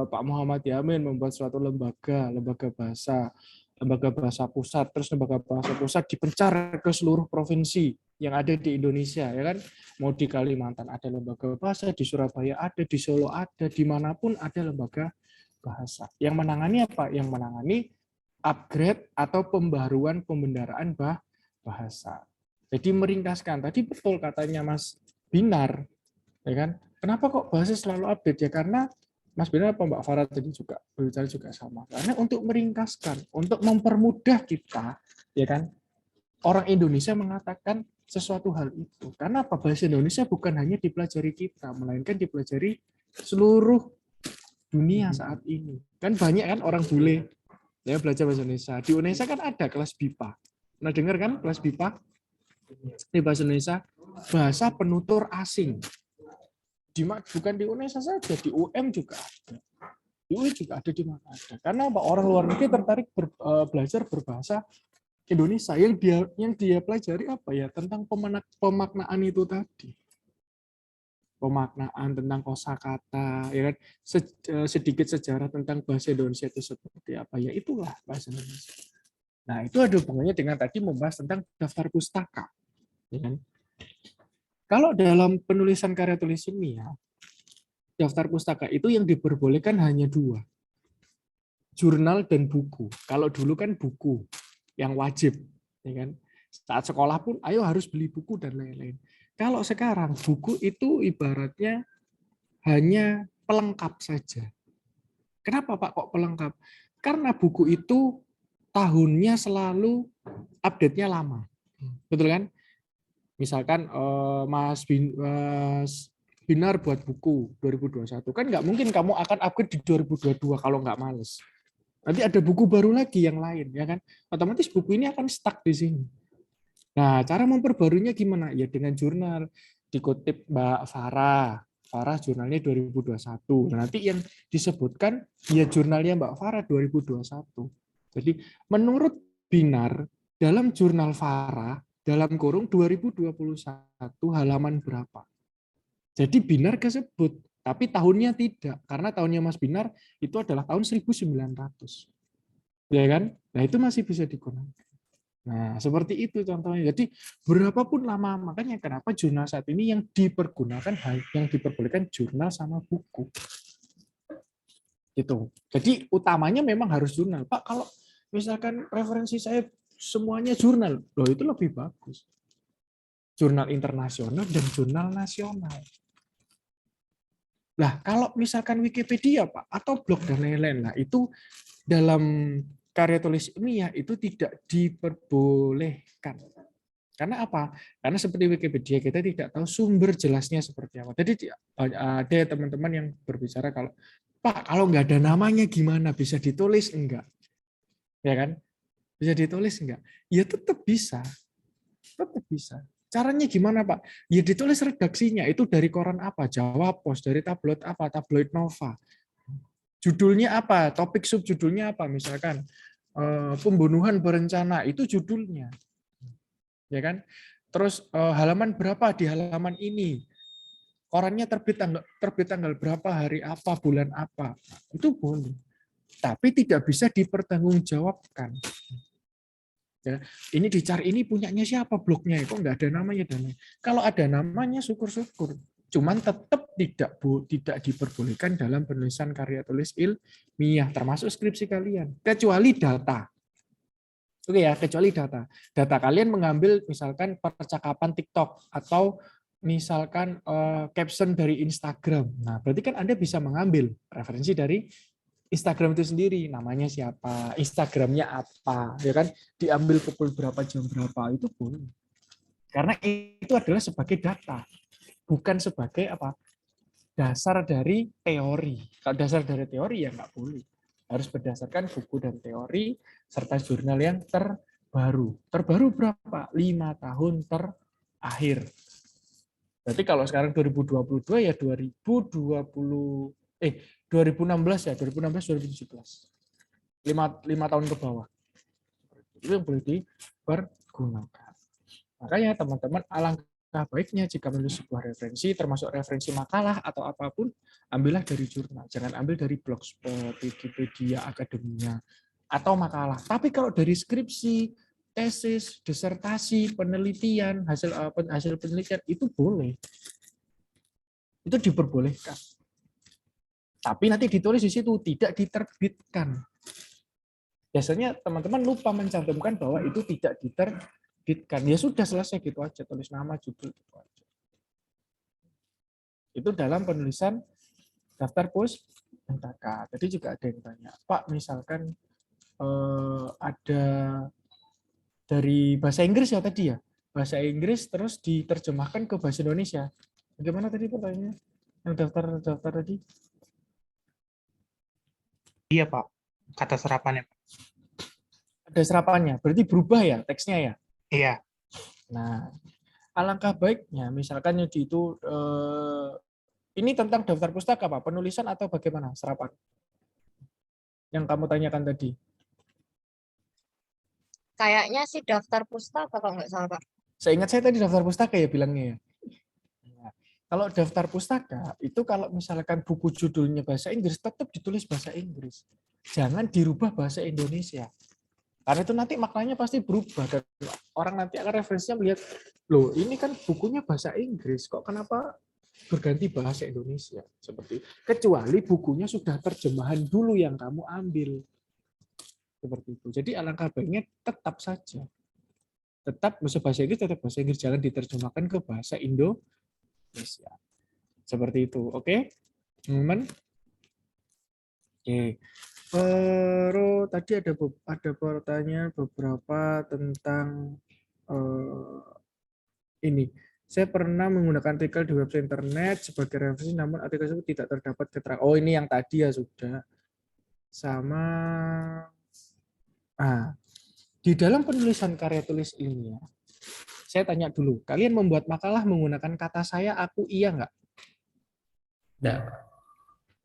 S4: Pak Muhammad Yamin membuat suatu lembaga bahasa pusat, terus lembaga bahasa pusat dipencar ke seluruh provinsi yang ada di Indonesia, ya kan? Mau di Kalimantan ada lembaga bahasa, di Surabaya ada, di Solo ada, dimanapun ada lembaga bahasa. Yang menangani apa? Yang menangani upgrade atau pembaruan pembendaraan bahasa. Jadi meringkaskan. Tadi betul katanya Mas Binar, ya kan? Kenapa kok bahasa selalu update? Ya karena Mas Binar apa Mbak Farah tadi juga berbicara juga sama. Karena untuk meringkaskan, untuk mempermudah kita, ya kan? Orang Indonesia mengatakan sesuatu hal itu. Karena apa? Bahasa Indonesia bukan hanya dipelajari kita, melainkan dipelajari seluruh dunia saat ini. Kan banyak kan orang bule ya belajar bahasa Indonesia. Di Indonesia kan ada kelas BIPA. Nah, dengar kan kelas BIPA? Di bahasa Indonesia, bahasa penutur asing. Bukan di Indonesia saja, di UM juga ada. Di UI juga ada, di mana ada. Karena orang luar negeri tertarik belajar berbahasa Indonesia yang dia pelajari apa ya, tentang pemaknaan itu tadi. Pemaknaan tentang kosakata, ya kan, sedikit sejarah tentang bahasa Indonesia itu seperti apa, ya itulah bahasa Indonesia. Nah, itu ada hubungannya dengan tadi membahas tentang daftar pustaka. Ya kan? Kalau dalam penulisan karya tulis ilmiah, daftar pustaka itu yang diperbolehkan hanya 2, jurnal dan buku. Kalau dulu kan buku yang wajib, ya kan? Saat sekolah pun, ayo harus beli buku dan lain-lain. Kalau sekarang buku itu ibaratnya hanya pelengkap saja. Kenapa Pak kok pelengkap? Karena buku itu tahunnya selalu update-nya lama. Betul kan? Misalkan Mas Binar buat buku 2021. Kan nggak mungkin kamu akan upgrade di 2022 kalau nggak males. Nanti ada buku baru lagi yang lain, ya kan? Otomatis buku ini akan stuck di sini. Nah, cara memperbaruinya gimana? Ya dengan jurnal. Dikutip Mbak Farah. Farah jurnalnya 2021. Nanti yang disebutkan ya jurnalnya Mbak Farah 2021. Jadi menurut Binar, dalam jurnal Farah, dalam kurung 2021 halaman berapa. Jadi Binar kesebut, tapi tahunnya tidak. Karena tahunnya Mas Binar itu adalah tahun 1900. Ya kan? Nah, itu masih bisa digunakan. Nah, seperti itu contohnya. Jadi, berapapun lama, makanya kenapa jurnal saat ini yang diperbolehkan jurnal sama buku. Gitu. Jadi, utamanya memang harus jurnal. Pak, kalau misalkan referensi saya semuanya jurnal, loh itu lebih bagus. Jurnal internasional dan jurnal nasional. Nah, kalau misalkan Wikipedia, Pak, atau blog dan lain-lain, nah itu dalam karya tulis ilmiah itu tidak diperbolehkan. Karena apa? Karena seperti Wikipedia, kita tidak tahu sumber jelasnya seperti apa. Jadi ada teman-teman yang berbicara kalau, Pak, kalau nggak ada namanya gimana? Bisa ditulis enggak? Ya kan? Bisa ditulis enggak? Ya tetap bisa. Tetap bisa. Caranya gimana, Pak? Ya ditulis redaksinya, itu dari koran apa? Jawa Pos, dari tabloid apa? Tabloid Nova. Judulnya apa? Topik subjudulnya apa? Misalkan pembunuhan berencana, itu judulnya. Ya kan? Terus halaman berapa di halaman ini? Korannya terbit tanggal berapa, hari apa, bulan apa? Itu boleh. Tapi tidak bisa dipertanggungjawabkan. Ya, ini dicari, ini punyanya siapa blognya, kok nggak ada namanya dan kalau ada namanya syukur-syukur, cuman tetap tidak diperbolehkan dalam penulisan karya tulis ilmiah termasuk skripsi kalian, kecuali data. Oke ya, kecuali data kalian mengambil misalkan percakapan TikTok atau misalkan caption dari Instagram. Nah, berarti kan Anda bisa mengambil referensi dari Instagram itu sendiri, namanya siapa, Instagramnya apa, ya kan, diambil pukul berapa, jam berapa, itu boleh. Karena itu adalah sebagai data, bukan sebagai apa, dasar dari teori. Kalau dasar dari teori ya nggak boleh. Harus berdasarkan buku dan teori serta jurnal yang terbaru. Terbaru berapa? 5 tahun terakhir. Berarti kalau sekarang 2022 ya 2016 ya, 2016 2017. 5 tahun ke bawah. Itu yang boleh dipergunakan. Makanya teman-teman, alangkah baiknya jika menulis sebuah referensi, termasuk referensi makalah atau apapun, ambillah dari jurnal. Jangan ambil dari blogspot, Wikipedia, akademia, atau makalah. Tapi kalau dari skripsi, tesis, disertasi, penelitian, hasil penelitian, itu boleh. Itu diperbolehkan. Tapi nanti ditulis di situ, tidak diterbitkan. Biasanya teman-teman lupa mencantumkan bahwa itu tidak diterbitkan. Ya sudah, selesai gitu aja, tulis nama, judul, gitu aja. Itu dalam penulisan daftar pustaka. Tadi juga ada yang tanya, Pak, misalkan ada dari bahasa Inggris ya tadi ya, bahasa Inggris terus diterjemahkan ke bahasa Indonesia. Bagaimana tadi pertanyaannya? Yang daftar tadi?
S1: Iya, Pak. Kata serapannya, Pak.
S4: Ada serapannya, berarti berubah ya teksnya ya?
S1: Iya.
S4: Nah, alangkah baiknya misalkan itu ini tentang daftar pustaka, Pak, penulisan atau bagaimana serapan? Yang kamu tanyakan tadi.
S6: Kayaknya sih daftar pustaka kalau nggak salah, Pak.
S4: Seingat saya tadi daftar pustaka ya bilangnya ya. Nah, kalau daftar pustaka itu kalau misalkan buku judulnya bahasa Inggris tetap ditulis bahasa Inggris. Jangan dirubah bahasa Indonesia. Karena itu nanti maknanya pasti berubah dan orang nanti akan referensinya melihat, loh ini kan bukunya bahasa Inggris, kok kenapa berganti bahasa Indonesia? Seperti kecuali bukunya sudah terjemahan dulu yang kamu ambil. Seperti itu. Jadi alangkah baiknya tetap saja. Tetap bahasa Inggris tetap bahasa Inggris, jangan diterjemahkan ke bahasa Indonesia. Seperti itu. Oke? Teman-teman? Oke. Terus tadi ada pertanyaan beberapa tentang ini. Saya pernah menggunakan artikel di website internet sebagai referensi, namun artikel tersebut tidak terdapat keterangan. Oh, ini yang tadi ya sudah. Sama di dalam penulisan karya tulis ilmiah, saya tanya dulu, kalian membuat makalah menggunakan kata saya, aku, iya nggak?
S8: Enggak.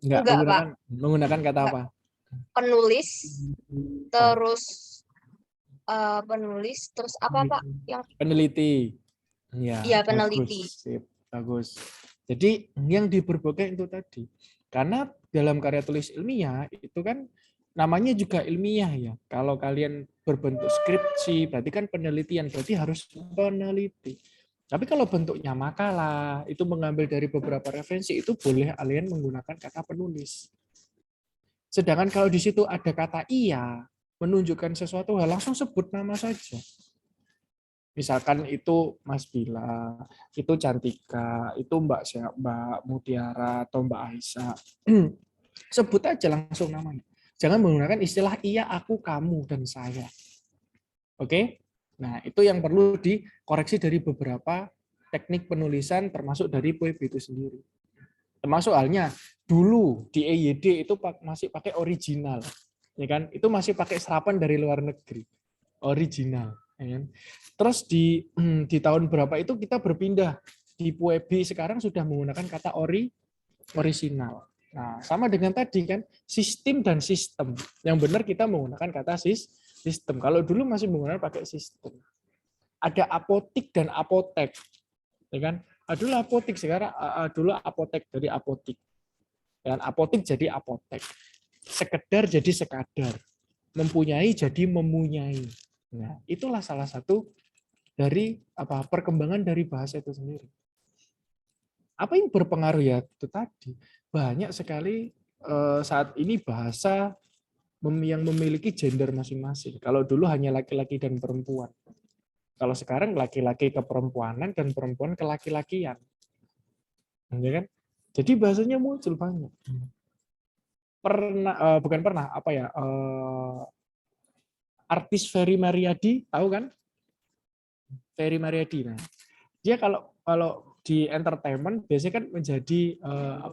S6: Enggak,
S4: menggunakan kata
S6: Enggak.
S4: apa?
S6: Penulis, terus apa Pak? Yang
S4: Peneliti. Ya,
S6: Iya, peneliti.
S4: Bagus. Sip, bagus. Jadi yang di berbagai itu tadi. Karena dalam karya tulis ilmiah itu kan namanya juga ilmiah ya. Kalau kalian berbentuk skripsi, berarti kan penelitian, berarti harus peneliti. Tapi kalau bentuknya makalah, itu mengambil dari beberapa referensi, itu boleh kalian menggunakan kata penulis. Sedangkan kalau di situ ada kata iya, menunjukkan sesuatu hal, langsung sebut nama saja. Misalkan itu Mas Bila, itu Cantika, itu Mbak Mutiara atau Mbak Aisyah. Sebut aja langsung namanya. Jangan menggunakan istilah iya, aku, kamu, dan saya. Oke? Nah, itu yang perlu dikoreksi dari beberapa teknik penulisan termasuk dari POEB itu sendiri. Termasuk halnya dulu di EYD itu masih pakai original. Ya kan? Itu masih pakai serapan dari luar negeri. Original, ya kan? Terus di tahun berapa itu kita berpindah di POEB sekarang sudah menggunakan kata original. Nah, sama dengan tadi kan sistem dan sistem. Yang benar kita menggunakan kata sistem. Kalau dulu masih menggunakan pakai sistem. Ada apotik dan apotek, ya kan? Dulu apotik, sekarang dulu apotek dari apotik. Dan apotik jadi apotek. Sekedar jadi sekadar. Mempunyai jadi memunyai. Nah, itulah salah satu dari perkembangan dari bahasa itu sendiri. Apa yang berpengaruh ya itu tadi banyak sekali saat ini bahasa yang memiliki gender masing-masing. Kalau dulu hanya laki-laki dan perempuan. Kalau sekarang laki-laki ke perempuanan dan perempuan ke laki-lakian. Ya kan? Jadi bahasanya muncul banyak. Artis Ferry Mariadi, tahu kan? Ferry Mariadi. Nah, dia kalau di entertainment biasanya kan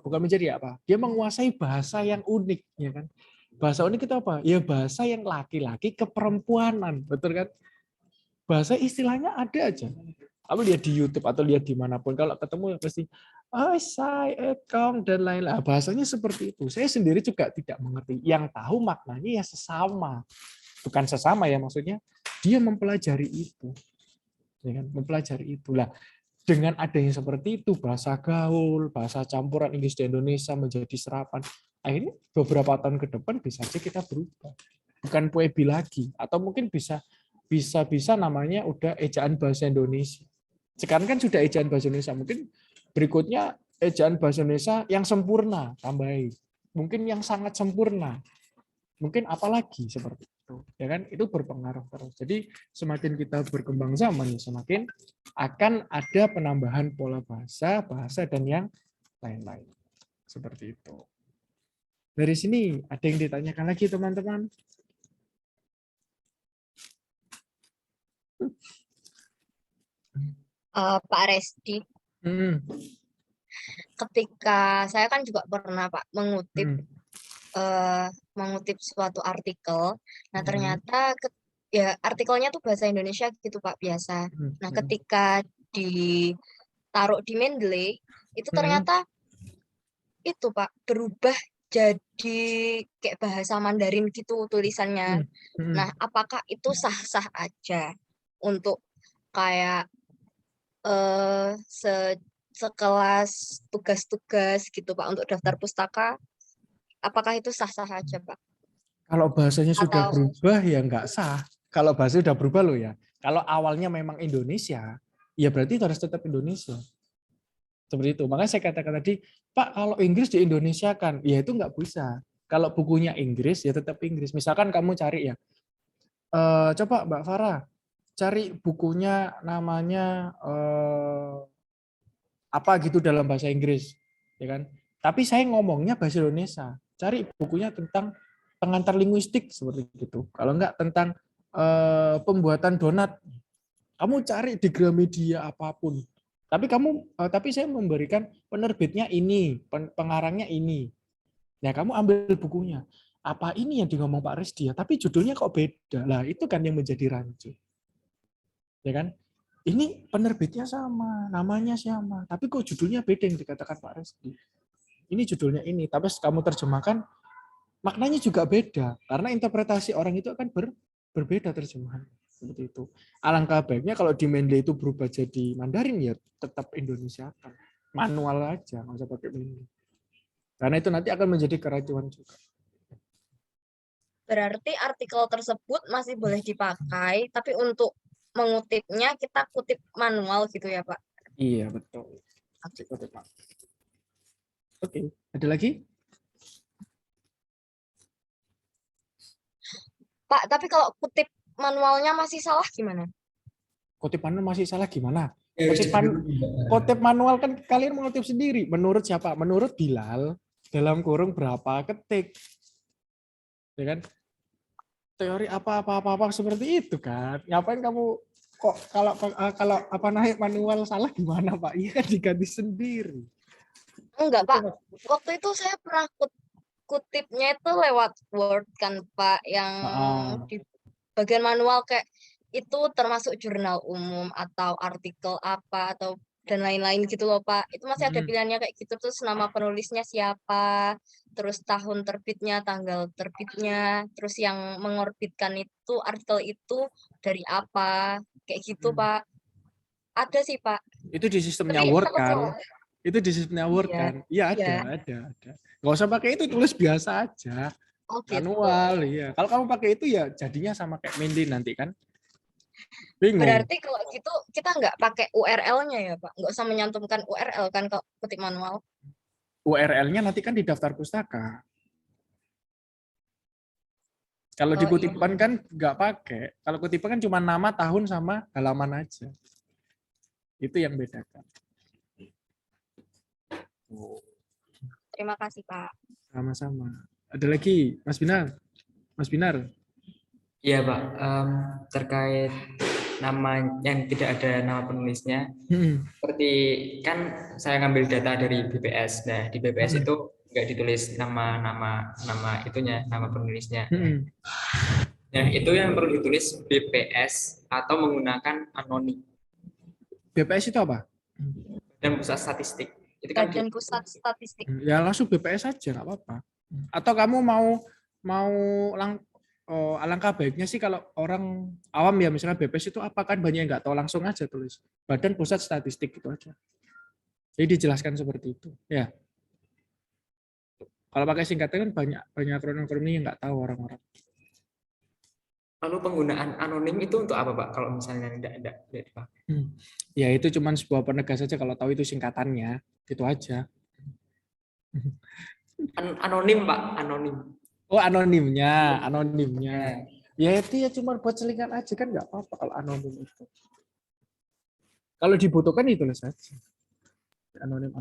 S4: bukan menjadi apa? Dia menguasai bahasa yang unik, ya kan? Bahasa unik itu apa? Ya bahasa yang laki-laki ke perempuanan, betul kan? Bahasa istilahnya ada aja. Kamu lihat di YouTube atau lihat dimanapun, kalau ketemu pasti saya ekong dan lain-lain. Bahasanya seperti itu. Saya sendiri juga tidak mengerti. Yang tahu maknanya ya sesama, bukan sesama ya maksudnya. Dia mempelajari itu, ya kan? Mempelajari itulah. Dengan adanya seperti itu, bahasa gaul, bahasa campuran Inggris dan Indonesia menjadi serapan. Akhirnya beberapa tahun ke depan bisa saja kita berubah. Bukan POEB lagi, atau mungkin bisa namanya udah ejaan bahasa Indonesia. Sekarang kan sudah ejaan bahasa Indonesia, mungkin berikutnya ejaan bahasa Indonesia yang sempurna, tambahin. Mungkin yang sangat sempurna. Mungkin apalagi seperti itu. Ya kan? Itu berpengaruh terus. Jadi semakin kita berkembang zaman, semakin akan ada penambahan pola bahasa dan yang lain-lain. Seperti itu. Dari sini ada yang ditanyakan lagi teman-teman?
S6: Pak Resti, ketika saya kan juga pernah Pak mengutip suatu artikel, nah ternyata ya artikelnya tuh bahasa Indonesia gitu Pak biasa. Nah ketika ditaruh di Mendeley itu ternyata itu Pak berubah jadi kayak bahasa Mandarin gitu tulisannya. Nah, apakah itu sah-sah aja untuk kayak sekelas tugas-tugas gitu Pak untuk daftar pustaka? Apakah itu sah-sah aja Pak?
S4: Kalau bahasanya sudah
S6: Atau
S4: berubah ya nggak sah. Kalau bahasa sudah berubah loh ya. Kalau awalnya memang Indonesia, ya berarti itu harus tetap Indonesia. Seperti itu. Makanya saya katakan tadi, Pak, kalau Inggris di Indonesia kan, ya itu nggak bisa. Kalau bukunya Inggris, ya tetap Inggris. Misalkan kamu cari ya, coba Mbak Farah, cari bukunya namanya apa gitu dalam bahasa Inggris, ya kan? Tapi saya ngomongnya bahasa Indonesia. Cari bukunya tentang pengantar linguistik seperti itu. Kalau enggak tentang pembuatan donat, kamu cari di Gramedia apapun. Tapi saya memberikan penerbitnya ini, pengarangnya ini. Ya kamu ambil bukunya. Apa ini yang ngomong Pak Resdia? Tapi judulnya kok beda. Lah itu kan yang menjadi rancu. Ya kan? Ini penerbitnya sama, namanya sama, tapi kok judulnya beda yang dikatakan Pak Resdi. Ini judulnya ini, tapi kamu terjemahkan maknanya juga beda karena interpretasi orang itu akan berbeda terjemahan seperti itu. Alangkah baiknya kalau di Mendeley itu berubah jadi Mandarin ya tetap Indonesia kan. Manual aja, nggak usah pakai Mendeley. Karena itu nanti akan menjadi keracuan juga.
S6: berarti artikel tersebut masih boleh dipakai, tapi untuk mengutipnya kita kutip manual gitu ya Pak?
S4: Iya, betul. Oke, ada lagi?
S6: Pak, tapi kalau kutip manualnya masih salah gimana?
S4: Kutip manual masih salah gimana? Kutip manual kan kalian mengutip sendiri. Menurut siapa? Menurut Bilal dalam kurung berapa ketik. Ya kan? Teori apa seperti itu kan. Ngapain kamu kok kalau apa naik manual salah gimana Pak? Iya kan diganti sendiri.
S6: Enggak Pak, waktu itu saya pernah kutipnya itu lewat Word kan Pak, yang di bagian manual kayak itu termasuk jurnal umum atau artikel apa atau dan lain-lain gitu loh Pak. Itu masih ada pilihannya kayak gitu, terus nama penulisnya siapa, terus tahun terbitnya, tanggal terbitnya, terus yang mengorbitkan itu artikel itu dari apa, kayak gitu Pak. Ada sih Pak.
S4: Itu di sistemnya
S6: Tapi
S4: Word
S6: takut
S4: kan?
S6: salah.
S4: Itu di sistemnya Word
S6: Iya,
S4: kan? Iya
S6: iya.
S4: ada. Nggak usah pakai itu, tulis biasa aja.
S6: Oh gitu.
S4: Manual, iya. Kalau kamu pakai itu ya jadinya sama kayak Mendeley nanti kan? Bingung.
S6: Berarti kalau gitu kita nggak pakai URL-nya ya Pak? Nggak usah menyantumkan URL kan kalau ketik manual?
S4: URL-nya nanti kan di daftar pustaka. Kalau di
S6: Oh,
S4: kutipan
S6: iya.
S4: kan nggak pakai. Kalau kutipan kan cuma nama, tahun, sama halaman aja. Itu yang bedakan.
S6: Terima kasih Pak.
S4: Sama-sama. Ada lagi, Mas Binar? Mas Binar?
S8: Iya Pak, terkait nama yang tidak ada nama penulisnya, seperti kan saya ngambil data dari BPS. Nah di BPS itu nggak ditulis nama itunya, nama penulisnya. Nah itu yang perlu ditulis BPS atau menggunakan anonim.
S4: BPS itu apa?
S8: Dan pusat statistik. Itu kan
S6: Badan Pusat Statistik.
S4: Ya langsung BPS aja nggak apa-apa. Atau kamu mau alangkah baiknya sih kalau orang awam ya misalnya BPS itu apa kan banyak yang nggak tahu, langsung aja tulis Badan Pusat Statistik gitu aja. Jadi dijelaskan seperti itu. Ya. Kalau pakai singkatan kan banyak akronim-akronim yang nggak tahu orang-orang.
S8: Lalu penggunaan anonim itu untuk apa Pak? Kalau misalnya tidak dipakai?
S4: Ya itu cuma sebuah penegas saja kalau tahu itu singkatannya, gitu aja.
S8: Anonim Pak, anonim.
S4: Oh anonimnya. Ya itu ya cuma buat selingan aja kan nggak apa-apa kalau anonim itu. Kalau dibutuhkan ditulis saja. Anonim.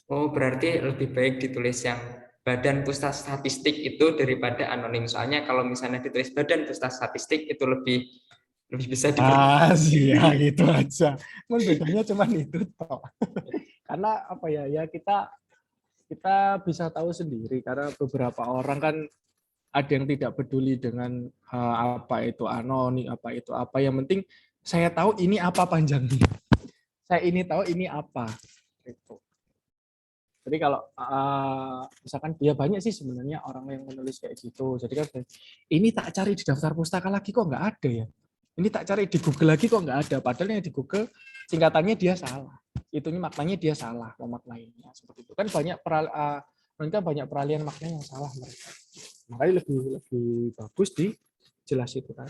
S8: Oh berarti lebih baik ditulis yang Badan Pusat Statistik itu daripada anonim. Soalnya kalau misalnya ditulis Badan Pusat Statistik itu lebih bisa
S4: dipercaya. Ya gitu aja. Bedanya cuma itu toh. Karena apa ya kita bisa tahu sendiri karena beberapa orang kan ada yang tidak peduli dengan apa itu anonim, apa itu apa. Yang penting saya tahu ini apa panjangnya. Saya ini tahu ini apa. Gitu. Jadi kalau misalkan dia banyak sih sebenarnya orang yang menulis kayak gitu. Jadi kan ini tak cari di daftar pustaka lagi kok nggak ada ya. Ini tak cari di Google lagi kok nggak ada. Padahal yang di Google singkatannya dia salah. Itunya maknanya dia salah memaknainya seperti itu. Kan mereka banyak peralihan makna yang salah mereka. Makanya lebih bagus jelas itu kan.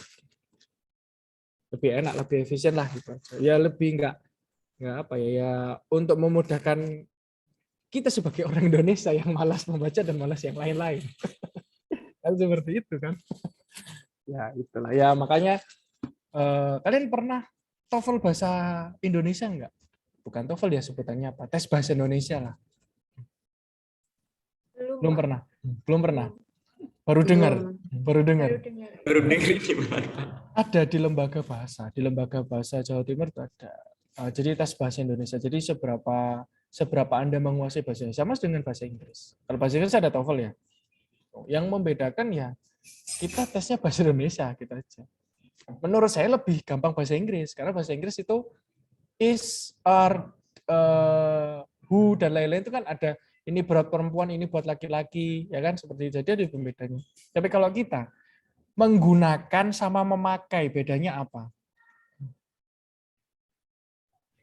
S4: Lebih enak, lebih efisien lah gitu. Ya lebih nggak apa ya untuk memudahkan kita sebagai orang Indonesia yang malas membaca dan malas yang lain-lain. Kan seperti itu kan. Ya itulah. Ya makanya kalian pernah TOEFL bahasa Indonesia enggak? Bukan TOEFL ya sebutannya apa? Tes bahasa Indonesia lah. Belum pernah. Belum pernah. Baru dengar. Baru dengar.
S8: Baru dengar gimana?
S4: Ada di lembaga bahasa. Di lembaga bahasa Jawa Timur itu ada. Jadi tes bahasa Indonesia. Jadi seberapa Anda menguasai bahasa Indonesia sama dengan bahasa Inggris. Kalau bahasa Inggris ada TOEFL ya. Yang membedakan ya kita tesnya bahasa Indonesia gitu aja. Menurut saya lebih gampang bahasa Inggris karena bahasa Inggris itu is, are, who dan lain-lain itu kan ada ini buat perempuan, ini buat laki-laki, ya kan seperti itu. Jadi ada pembedanya. Tapi kalau kita menggunakan sama memakai bedanya apa?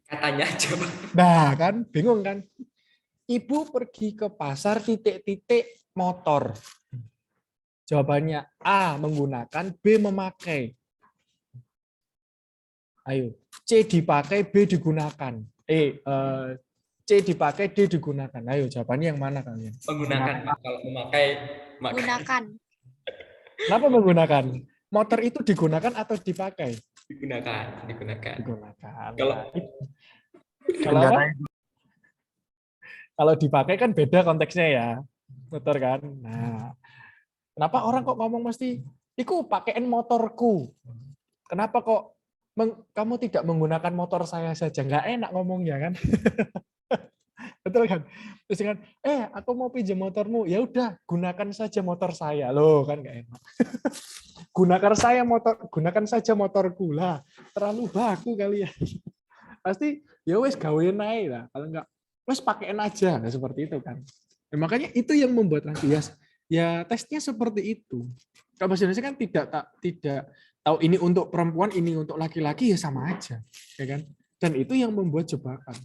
S8: Katanya aja, Pak.
S4: Nah kan bingung kan? Ibu pergi ke pasar titik-titik motor. Jawabannya A menggunakan, B memakai. Ayo, C dipakai, B digunakan. C dipakai, D digunakan. Ayo, jawabannya yang mana kalian?
S8: Menggunakan. Kalau memakai,
S5: Gunakan.
S4: Kenapa menggunakan? Motor itu digunakan atau dipakai?
S8: digunakan.
S4: Digunakan.
S8: Kalau
S4: Kalau apa? Kalau dipakai kan beda konteksnya ya. Motor kan. Nah, kenapa orang kok ngomong mesti, iku pakaiin motorku. Kenapa kok kamu tidak menggunakan motor saya saja? Nggak enak ngomongnya kan. Betul kan? Terus kan, aku mau pinjam motormu. Ya udah, gunakan saja motor saya. Loh, kan nggak enak. Gunakan saja motorku lah. Terlalu baku kali ya. Pasti ya wes gawein aja lah. Kalau nggak, wes pakein aja. Nah, seperti itu kan. Ya, makanya itu yang membuat nanti ya tesnya seperti itu. Kalau bahasa Indonesia kan tidak tahu ini untuk perempuan, ini untuk laki-laki, ya sama aja, ya kan? Dan itu yang membuat jebakan.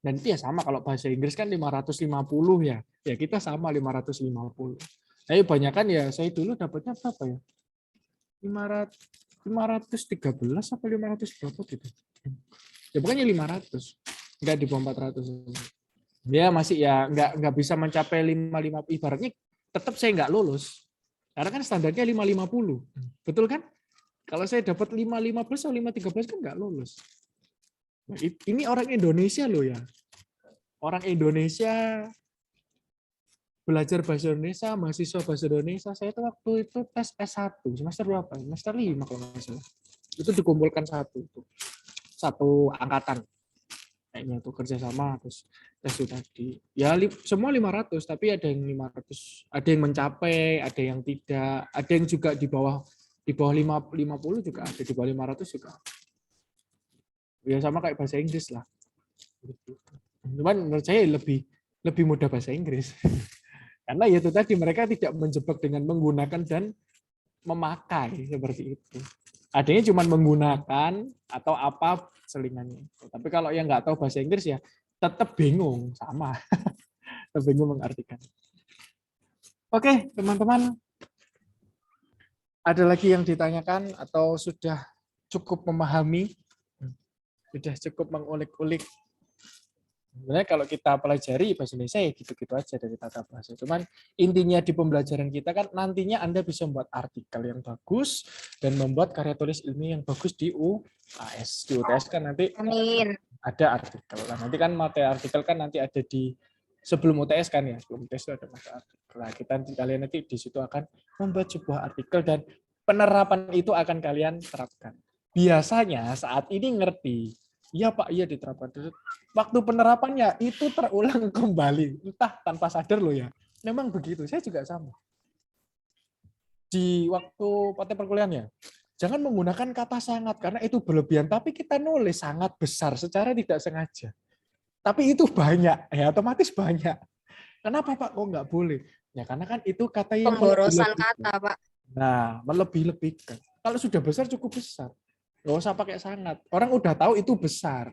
S4: Dan itu ya sama kalau bahasa Inggris kan 550 ya. Ya kita sama 550. Tapi banyak kan ya saya dulu dapatnya berapa ya? 513 atau 500 berapa gitu. Ya pokoknya 500. Enggak di bawah 400. Ya masih ya enggak bisa mencapai 550. Ibaratnya tetap saya enggak lulus. Karena kan standarnya 550. Betul kan? Kalau saya dapat 515 atau 513 kan enggak lulus. Nah, ini orang Indonesia loh ya. Orang Indonesia belajar bahasa Indonesia, mahasiswa bahasa Indonesia. Saya itu waktu itu tes S1, semester berapa? Semester 5 kalau nggak salah. Itu dikumpulkan satu angkatan. Kayaknya tuh kerjasama terus tes itu tadi. Ya semua 500, tapi ada yang 500, ada yang mencapai, ada yang tidak, ada yang juga di bawah 50 juga ada, di bawah 500 juga. Ya sama kayak bahasa Inggris lah. Cuman menurut saya lebih mudah bahasa Inggris. Karena ya itu tadi mereka tidak menjebak dengan menggunakan dan memakai seperti itu. Adanya cuma menggunakan atau apa selingannya. Tapi kalau yang nggak tahu bahasa Inggris ya tetap bingung sama. Tetap bingung mengartikan. Oke, teman-teman. Ada lagi yang ditanyakan atau sudah cukup memahami? Sudah cukup mengulik-ulik. Sebenarnya kalau kita pelajari bahasa Indonesia ya gitu-gitu aja dari tata bahasa. Cuman intinya di pembelajaran kita kan nantinya Anda bisa membuat artikel yang bagus dan membuat karya tulis ilmiah yang bagus di UAS. Di UTS kan nanti ada artikel. Nah, nanti kan materi artikel kan nanti ada di sebelum UTS kan ya. Sebelum UTS itu ada materi artikel. Nah, kalian nanti di situ akan membuat sebuah artikel dan penerapan itu akan kalian terapkan. Biasanya saat ini ngerti. Iya Pak, iya diterapkan. Waktu penerapannya itu terulang kembali, entah tanpa sadar loh ya. Memang begitu, saya juga sama. Di waktu praktek perkuliahan ya, jangan menggunakan kata sangat karena itu berlebihan. Tapi kita nulis sangat besar secara tidak sengaja. Tapi itu banyak, ya otomatis banyak. Kenapa Pak kok nggak boleh? Ya karena kan itu kata yang
S6: Pemborosan
S4: melebih-lebihkan.
S6: kata, Pak.
S4: Nah, melebih-lebihkan. Kalau sudah besar cukup besar. Nggak usah pakai sangat. Orang udah tahu itu besar.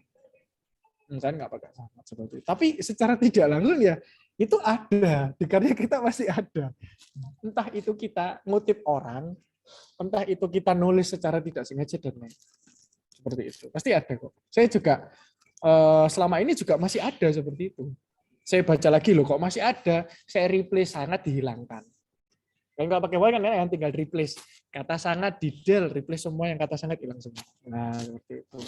S4: Kan nggak pakai sangat seperti itu. Tapi secara tidak langsung ya itu ada. Di karya kita masih ada. Entah itu kita ngutip orang, entah itu kita nulis secara tidak sengaja dan lain. Seperti itu. Pasti ada kok. Saya juga selama ini juga masih ada seperti itu. Saya baca lagi loh kok masih ada. Saya replace sangat dihilangkan. Kalau nggak pakai Y kan yang tinggal replace. Kata sangat di del, replace semua yang kata sangat hilang semua. Nah, seperti itu.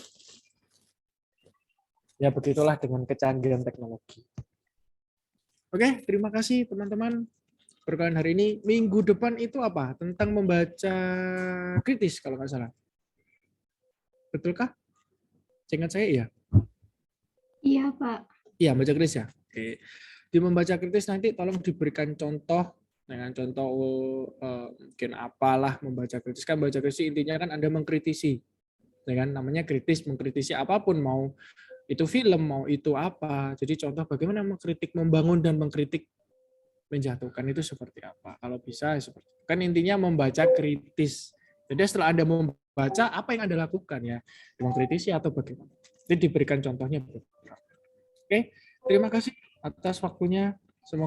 S4: Ya begitulah dengan kecanggihan teknologi. Oke, terima kasih teman-teman. Perkuliahan hari ini, minggu depan itu apa? Tentang membaca kritis kalau nggak salah. Betulkah? Seingat saya iya.
S3: Iya, Pak.
S4: Iya, baca kritis ya. Oke. Di membaca kritis nanti tolong diberikan contoh dengan contoh mungkin apalah membaca kritis. Kan baca kritis intinya kan Anda mengkritisi. Ya kan namanya kritis, mengkritisi apapun mau itu film, mau itu apa. Jadi contoh bagaimana mengkritik membangun dan mengkritik menjatuhkan itu seperti apa. Kalau bisa seperti itu. Kan intinya membaca kritis. Jadi setelah Anda membaca apa yang Anda lakukan ya, mengkritisi atau bagaimana. Jadi diberikan contohnya. Oke, terima kasih atas waktunya.